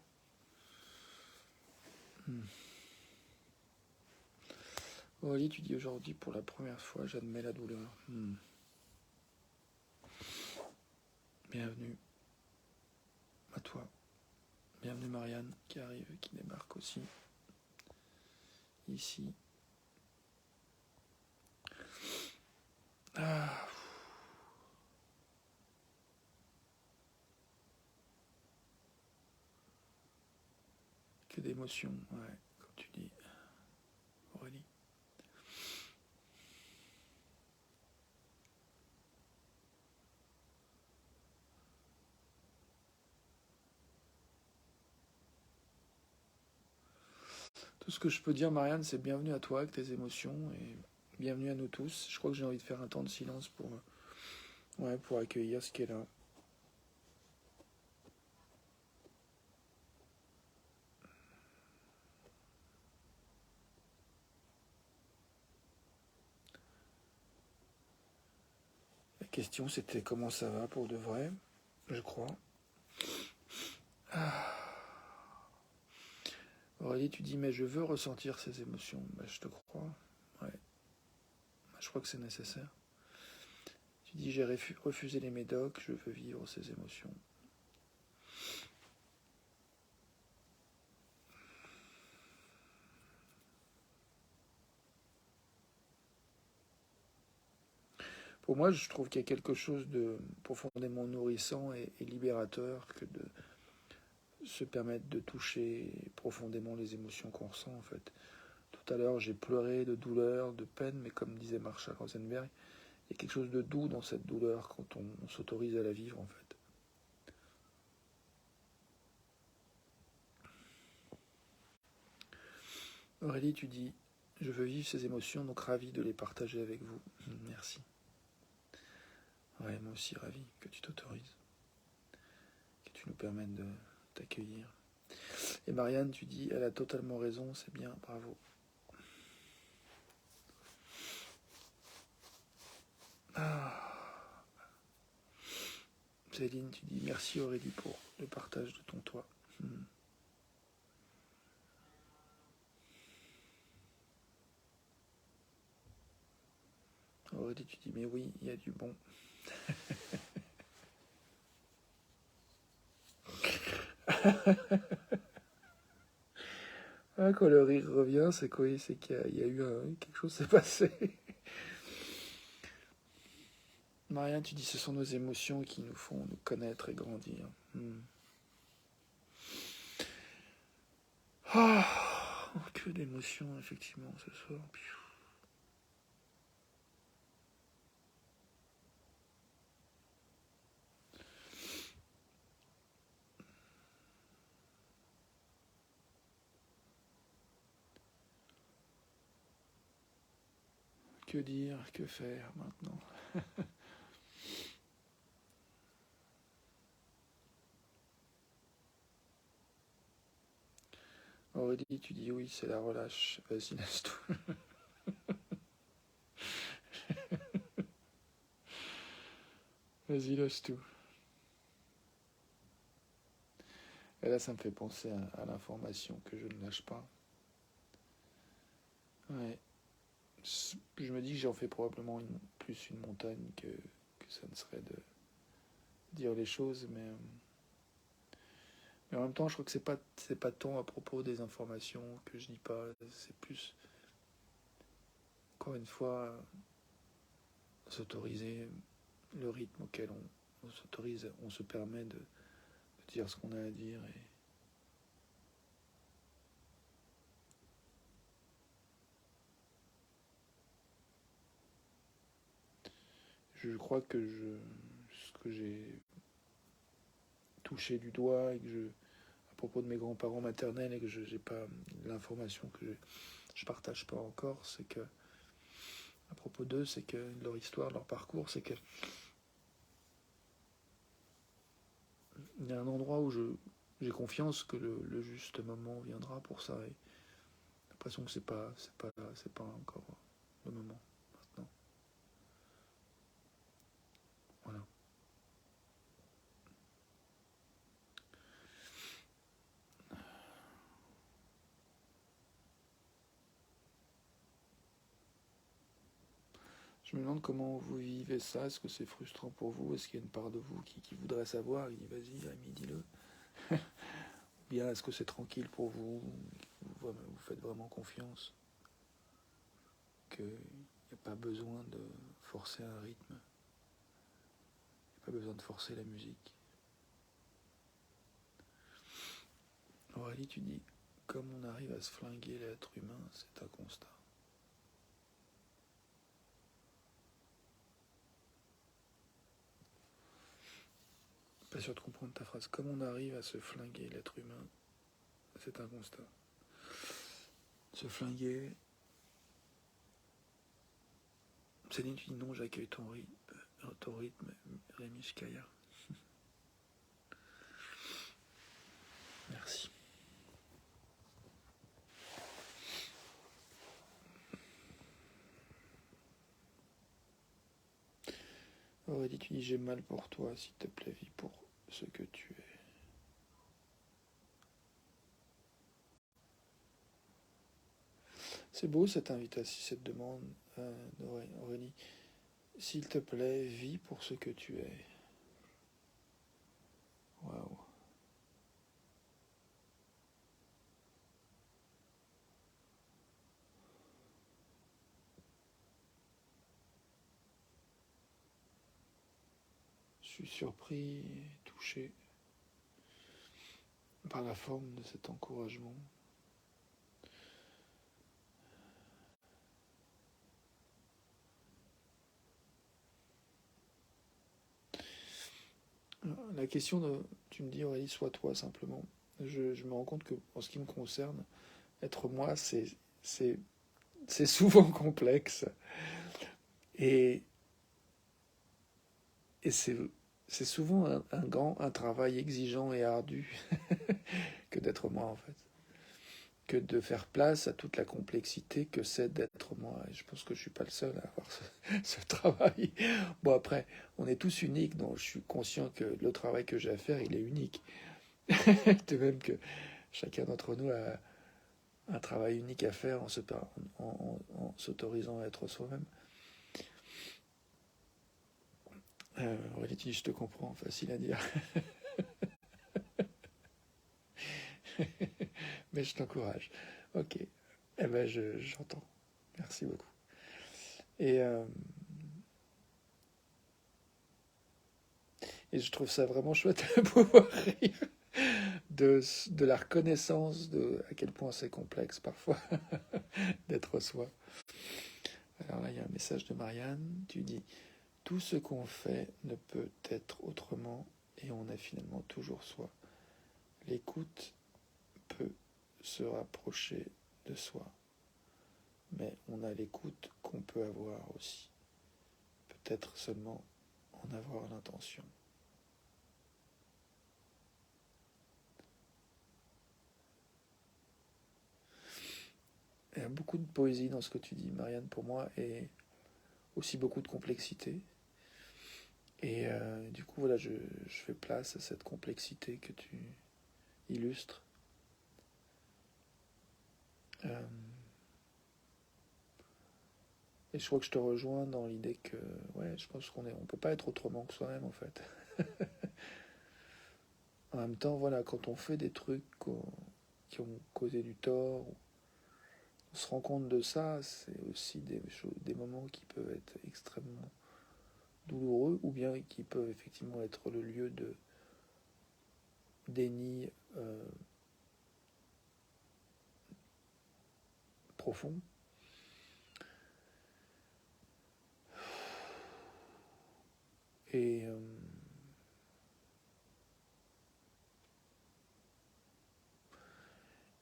Aurélie, tu dis aujourd'hui pour la première fois, j'admets la douleur. Bienvenue à toi. Bienvenue Marianne qui arrive, qui débarque aussi ici. Ah. Que d'émotions, ouais, comme tu dis, Aurélie. Tout ce que je peux dire, Marianne, c'est bienvenue à toi avec tes émotions et bienvenue à nous tous. Je crois que j'ai envie de faire un temps de silence pour accueillir ce qui est là. La question, c'était comment ça va pour de vrai, je crois. Aurélie, tu dis, mais je veux ressentir ces émotions. Je te crois. Ouais. Je crois que c'est nécessaire. Tu dis, j'ai refusé les médocs, je veux vivre ces émotions. Pour moi, je trouve qu'il y a quelque chose de profondément nourrissant et libérateur que se permettre de toucher profondément les émotions qu'on ressent en fait. Tout à l'heure, j'ai pleuré de douleur, de peine, mais comme disait Marshall Rosenberg, il y a quelque chose de doux dans cette douleur quand on s'autorise à la vivre en fait. Aurélie, tu dis, je veux vivre ces émotions, donc ravi de les partager avec vous. Merci. Ouais, moi aussi ravi que tu t'autorises, que tu nous permettes de t'accueillir. Et Marianne, tu dis, elle a totalement raison, c'est bien, bravo. Céline, tu dis, merci Aurélie pour le partage de ton toit. Aurélie, tu dis, mais oui, il y a du bon. Quand le rire revient, c'est quoi? C'est qu'il y a eu quelque chose s'est passé. Marianne, tu dis, ce sont nos émotions qui nous font nous connaître et grandir. Que d'émotions, effectivement, ce soir. Que dire, que faire maintenant? Aurélie, tu dis oui, c'est la relâche. Vas-y, laisse tout. Vas-y, laisse tout. Et là, ça me fait penser à l'information que je ne lâche pas. Ouais. Je me dis que j'en fais probablement plus une montagne que ça ne serait de dire les choses, mais en même temps, je crois que c'est pas tant à propos des informations que je dis pas, c'est plus, encore une fois, s'autoriser le rythme auquel on s'autorise, on se permet de dire ce qu'on a à dire. Et je crois que ce que j'ai touché du doigt et à propos de mes grands-parents maternels et que je n'ai pas l'information que je partage pas encore, c'est que à propos d'eux, c'est que leur histoire, leur parcours, c'est que il y a un endroit où j'ai confiance que le juste moment viendra pour ça. Et j'ai l'impression que c'est pas encore le moment maintenant. Voilà. Je me demande comment vous vivez ça. Est-ce que c'est frustrant pour vous? Est-ce qu'il y a une part de vous qui voudrait savoir? Il dit vas-y, Rémi, dis-le. Ou bien est-ce que c'est tranquille pour vous? Vous faites vraiment confiance qu'il n'y a pas besoin de forcer un rythme, il n'y a pas besoin de forcer la musique. Aurélie, tu dis, comme on arrive à se flinguer l'être humain, c'est un constat. Pas sûr de comprendre ta phrase. Comme on arrive à se flinguer l'être humain, c'est un constat. Se flinguer. Céline, tu dis non, j'accueille ton rythme, Rémi Shkaya. Merci. Aurélie, tu dis j'ai mal pour toi, s'il te plaît, vis pour ce que tu es. C'est beau cette invitation, cette demande d'Aurélie. S'il te plaît, vis pour ce que tu es. Waouh. Je suis surpris, touché. par la forme de cet encouragement. La question tu me dis Aurélie, sois toi simplement. Je me rends compte que en ce qui me concerne, être moi, c'est souvent complexe et, et c'est souvent un travail exigeant et ardu que d'être moi en fait, que de faire place à toute la complexité que c'est d'être moi. Et je pense que je suis pas le seul à avoir ce travail. Bon après, on est tous uniques, donc je suis conscient que le travail que j'ai à faire, il est unique. De même que chacun d'entre nous a un travail unique à faire en s'autorisant à être soi-même. Aurélie, je te comprends, facile à dire. Mais je t'encourage. Ok. Eh ben, j'entends. Merci beaucoup. Et, euh, et je trouve ça vraiment chouette de pouvoir rire de la reconnaissance de à quel point c'est complexe parfois d'être soi. Alors là, il y a un message de Marianne. Tu dis tout ce qu'on fait ne peut être autrement et on est finalement toujours soi. L'écoute peut se rapprocher de soi, mais on a l'écoute qu'on peut avoir aussi. Peut-être seulement en avoir l'intention. Il y a beaucoup de poésie dans ce que tu dis, Marianne, pour moi, et aussi beaucoup de complexité. Et du coup, voilà, je fais place à cette complexité que tu illustres. Euh, et je crois que je te rejoins dans l'idée que, ouais, je pense on peut pas être autrement que soi-même, en fait. En même temps, voilà, quand on fait des trucs qui ont causé du tort, on se rend compte de ça, c'est aussi des moments qui peuvent être extrêmement douloureux ou bien qui peuvent effectivement être le lieu de déni profond. Et,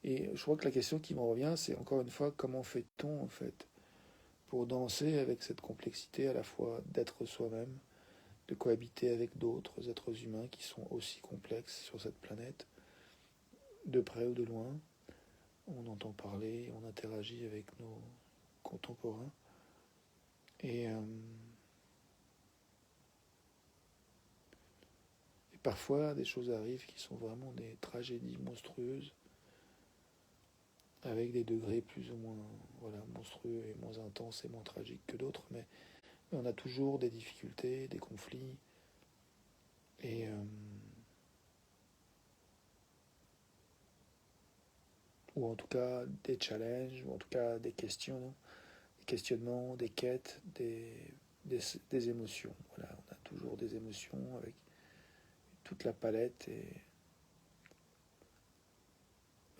et je crois que la question qui me revient, c'est encore une fois, comment fait-on en fait pour danser avec cette complexité à la fois d'être soi-même, de cohabiter avec d'autres êtres humains qui sont aussi complexes sur cette planète, de près ou de loin. On entend parler, on interagit avec nos contemporains. Et parfois, des choses arrivent qui sont vraiment des tragédies monstrueuses, avec des degrés plus ou moins monstrueux et moins intenses et moins tragiques que d'autres, mais on a toujours des difficultés, des conflits, et, ou en tout cas des challenges, ou en tout cas des questions, des questionnements, des quêtes, des émotions. Voilà, on a toujours des émotions avec toute la palette, et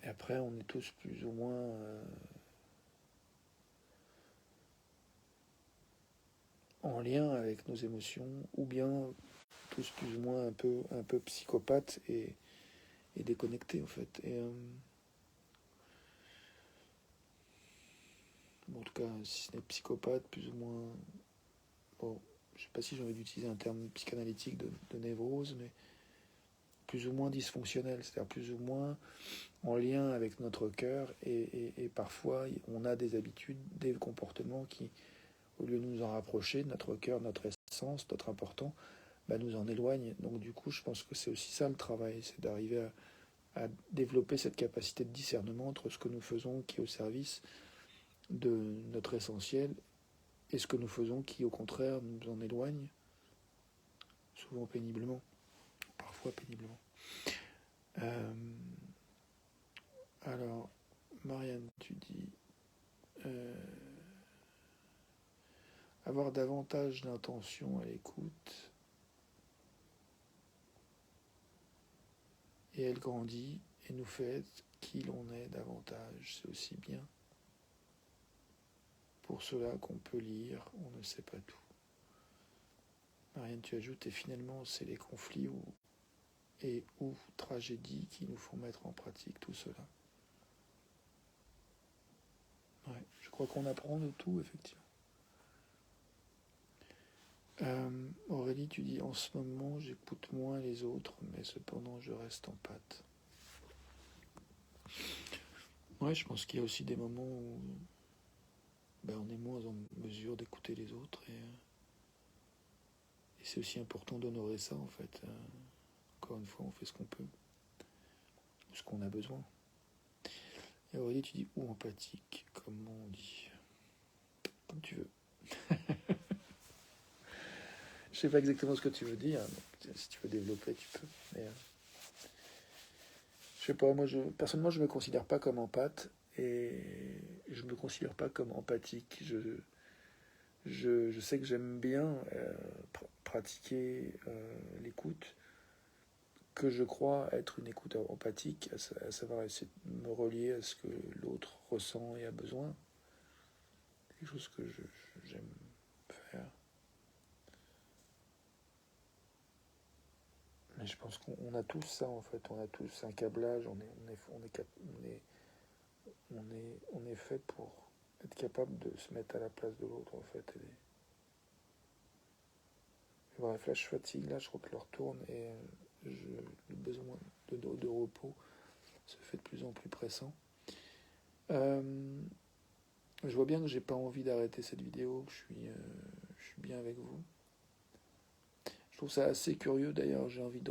après on est tous plus ou moins en lien avec nos émotions, ou bien tous plus ou moins un peu psychopathes et déconnectés en fait. Bon, en tout cas, si ce n'est psychopathe, plus ou moins, bon, je sais pas si j'ai envie d'utiliser un terme psychanalytique de névrose, mais plus ou moins dysfonctionnel, c'est-à-dire plus ou moins en lien avec notre cœur, et parfois on a des habitudes, des comportements qui, au lieu de nous en rapprocher, notre cœur, notre essence, notre important, bah, nous en éloignent. Donc du coup, je pense que c'est aussi ça le travail, c'est d'arriver à développer cette capacité de discernement entre ce que nous faisons qui est au service de notre essentiel et ce que nous faisons qui au contraire nous en éloigne, souvent péniblement, parfois péniblement. Euh, alors, Marianne, tu dis avoir davantage d'intention à l'écoute, et elle grandit, et nous fait qui l'on est davantage. C'est aussi bien pour cela qu'on peut lire, on ne sait pas tout. Marianne, tu ajoutes, et finalement, c'est les conflits ou tragédies qui nous font mettre en pratique tout cela. Ouais, je crois qu'on apprend de tout, effectivement. Aurélie, tu dis, en ce moment, j'écoute moins les autres, mais cependant, je reste en pâte. Ouais, je pense qu'il y a aussi des moments où on est moins en mesure d'écouter les autres, et c'est aussi important d'honorer ça, en fait. Encore une fois, on fait ce qu'on peut, ou ce qu'on a besoin. Et Aurélie, tu dis, ou empathique, comment on dit? Comme tu veux. Je sais pas exactement ce que tu veux dire, donc si tu veux développer, tu peux. Mais, je sais pas, moi, personnellement, je me considère pas comme empathe, et je me considère pas comme empathique. Je sais que j'aime bien pratiquer l'écoute, que je crois être une écoute empathique, à savoir essayer de me relier à ce que l'autre ressent et a besoin. C'est quelque chose que j'aime faire. Mais je pense qu'on a tous ça, en fait. On a tous un câblage. On est fait pour être capable de se mettre à la place de l'autre, en fait. Bref, là, je fatigue. Là, je crois que l'heure tourne et le besoin de repos se fait de plus en plus pressant. Je vois bien que j'ai pas envie d'arrêter cette vidéo, que je suis bien avec vous. Je trouve ça assez curieux, d'ailleurs, j'ai envie de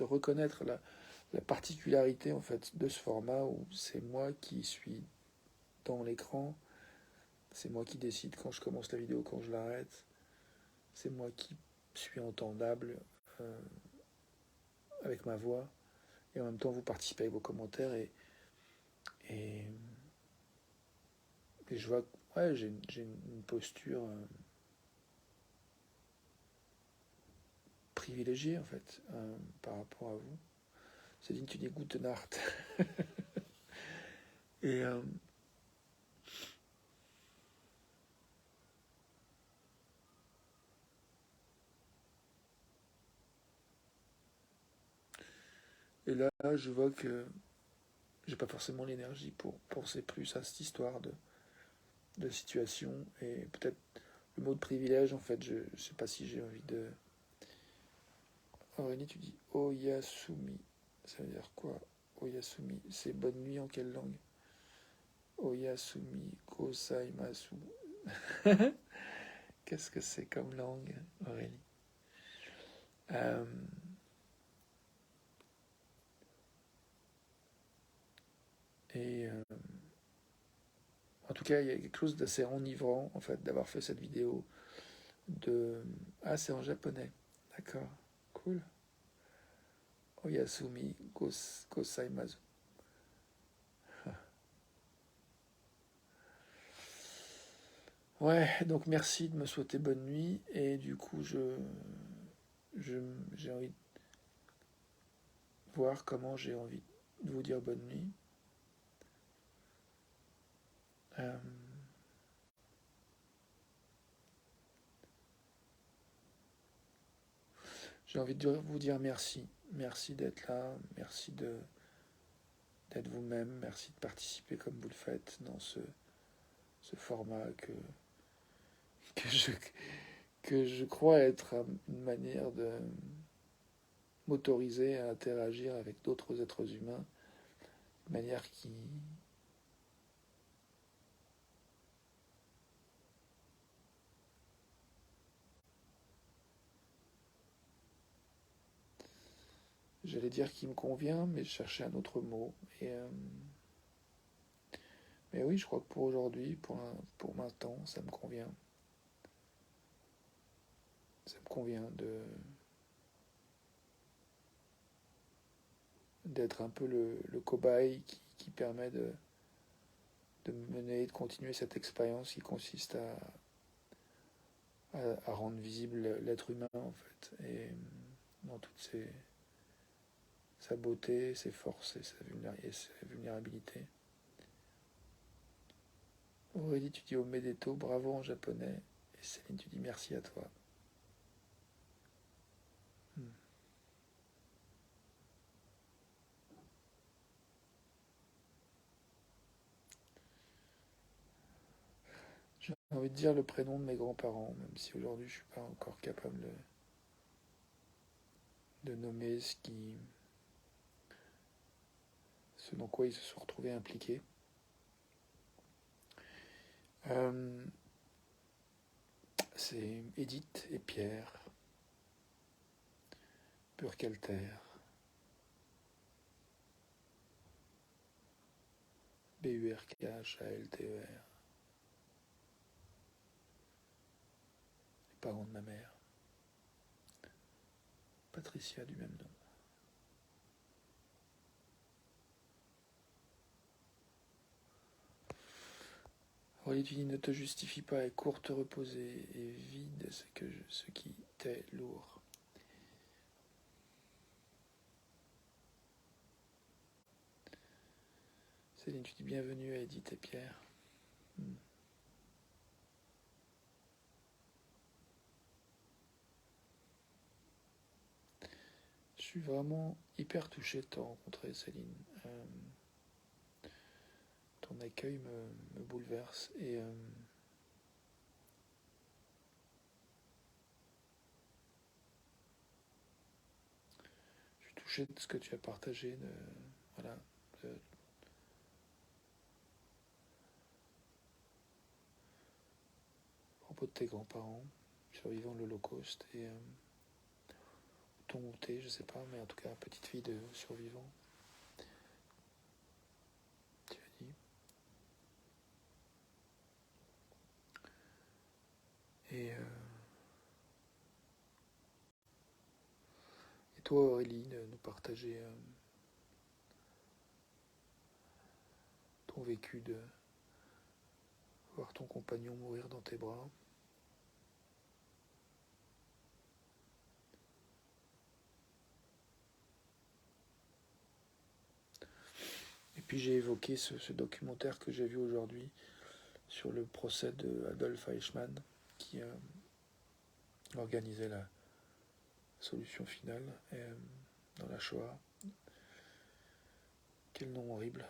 reconnaître la particularité, en fait, de ce format où c'est moi qui suis dans l'écran, c'est moi qui décide quand je commence la vidéo, quand je l'arrête, c'est moi qui suis entendable avec ma voix, et en même temps vous participez avec vos commentaires, et je vois que ouais, j'ai une posture privilégiée, en fait, par rapport à vous. Céline, tu dis Guten Nacht. Et là, je vois que j'ai pas forcément l'énergie pour penser plus à cette histoire de situation, et peut-être le mot de privilège, en fait, je sais pas si j'ai envie de... Aurélie, tu dis Oyasumi, ça veut dire quoi? Oyasumi, c'est bonne nuit en quelle langue? Oyasumi gozaimasu. Qu'est-ce que c'est comme langue, Aurélie? euh, et en tout cas, il y a quelque chose d'assez enivrant, en fait, d'avoir fait cette vidéo. Ah, c'est en japonais. D'accord. Cool. Oyasumi gozaimasu. Ouais, donc merci de me souhaiter bonne nuit. Et du coup, j'ai envie de voir comment j'ai envie de vous dire bonne nuit. Euh, j'ai envie de vous dire merci. Merci d'être là. Merci d'être vous-même. Merci de participer comme vous le faites dans ce format que, je, que je crois être une manière de m'autoriser à interagir avec d'autres êtres humains. Une manière qui... J'allais dire qui me convient, mais je cherchais un autre mot. Mais oui, je crois que pour aujourd'hui, pour maintenant, ça me convient. Ça me convient d'être un peu le cobaye qui permet de mener et de continuer cette expérience qui consiste à rendre visible l'être humain, en fait, et dans toutes ses sa beauté, ses forces et sa vulnérabilité. Aurélie, tu dis Omedeto, bravo en japonais. Et Céline, tu dis merci à toi. J'ai envie de dire le prénom de mes grands-parents, même si aujourd'hui je ne suis pas encore capable de nommer ce dans quoi ils se sont retrouvés impliqués. C'est Edith et Pierre, Burkhalter, Burkhalter, les parents de ma mère, Patricia du même nom. Aurélie, tu dis ne te justifie pas, et court, te reposer, et vide ce qui t'est lourd. Céline, tu dis bienvenue à Edith et Pierre. Je suis vraiment hyper touché de te rencontrer, Céline. Ton accueil me bouleverse et je suis touché de ce que tu as partagé, à propos de tes grands-parents survivant de l'Holocauste et ton ou tes, je sais pas, mais en tout cas petite fille de survivant. Tu as dit. Et toi, Aurélie, de nous partager ton vécu de voir ton compagnon mourir dans tes bras. Et puis j'ai évoqué ce documentaire que j'ai vu aujourd'hui sur le procès de Adolf Eichmann qui organisait la solution finale dans la Shoah. Quel nom horrible.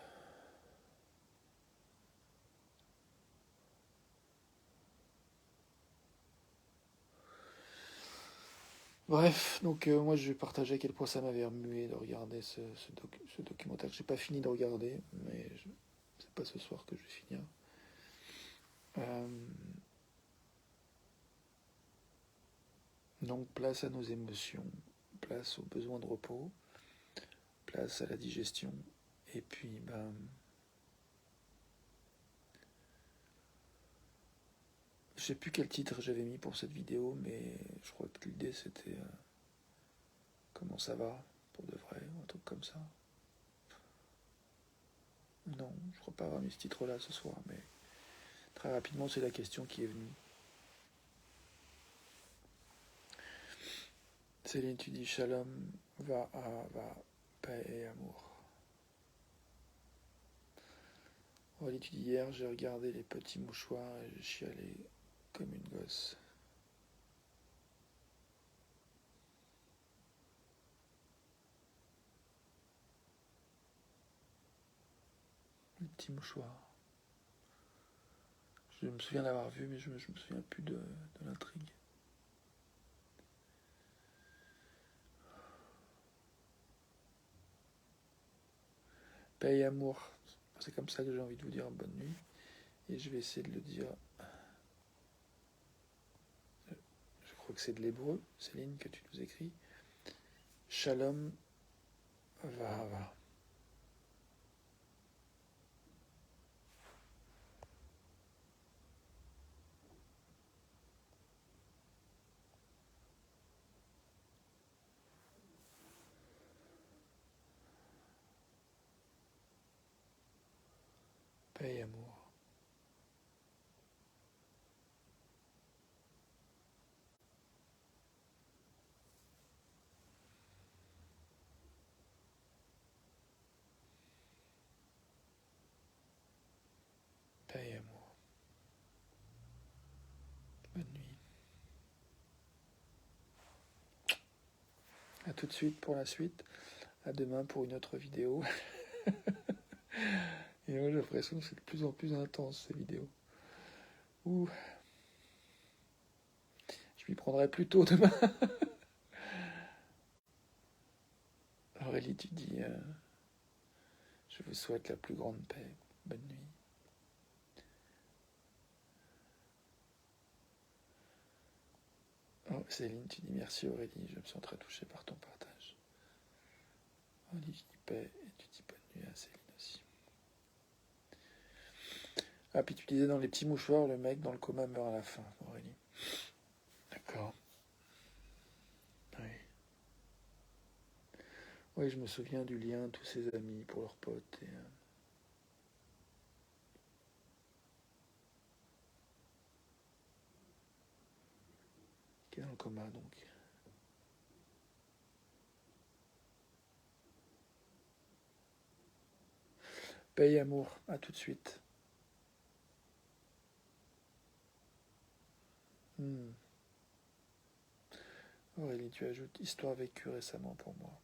Bref, donc moi je vais partager à quel point ça m'avait remué de regarder ce documentaire que j'ai pas fini de regarder, mais c'est pas ce soir que je vais finir. Donc place à nos émotions, place aux besoins de repos, place à la digestion, et puis je sais plus quel titre j'avais mis pour cette vidéo, mais je crois que l'idée c'était comment ça va pour de vrai, un truc comme ça. Non, je crois pas avoir mis ce titre-là ce soir, mais très rapidement c'est la question qui est venue. Céline, tu dis Shalom, va, paix et amour. Aurélie, tu dis hier, j'ai regardé les petits mouchoirs et j'ai chialé comme une gosse. Les petits mouchoirs. Je me souviens d'avoir vu, mais je me souviens plus de l'intrigue. Paix et amour, c'est comme ça que j'ai envie de vous dire bonne nuit. Et je vais essayer de le dire. Je crois que c'est de l'hébreu, Céline, que tu nous écris. Shalom, va. Paix et amour. À tout de suite pour la suite. À demain pour une autre vidéo. Et moi j'ai l'impression que c'est de plus en plus intense ces vidéos. Ouh. Je m'y prendrai plus tôt demain. Aurélie, tu dis je vous souhaite la plus grande paix. Bonne nuit. Oh, Céline, tu dis merci Aurélie, je me sens très touché par ton partage. Aurélie, tu dis paix et tu dis bonne nuit à Céline aussi. Ah, puis tu disais dans les petits mouchoirs, le mec dans le coma meurt à la fin, Aurélie. D'accord. Oui. Oui, je me souviens du lien de tous ses amis pour leurs potes. Et, qui est dans le coma, donc. Paix et amour, à tout de suite. Aurélie, tu ajoutes histoire vécue récemment pour moi.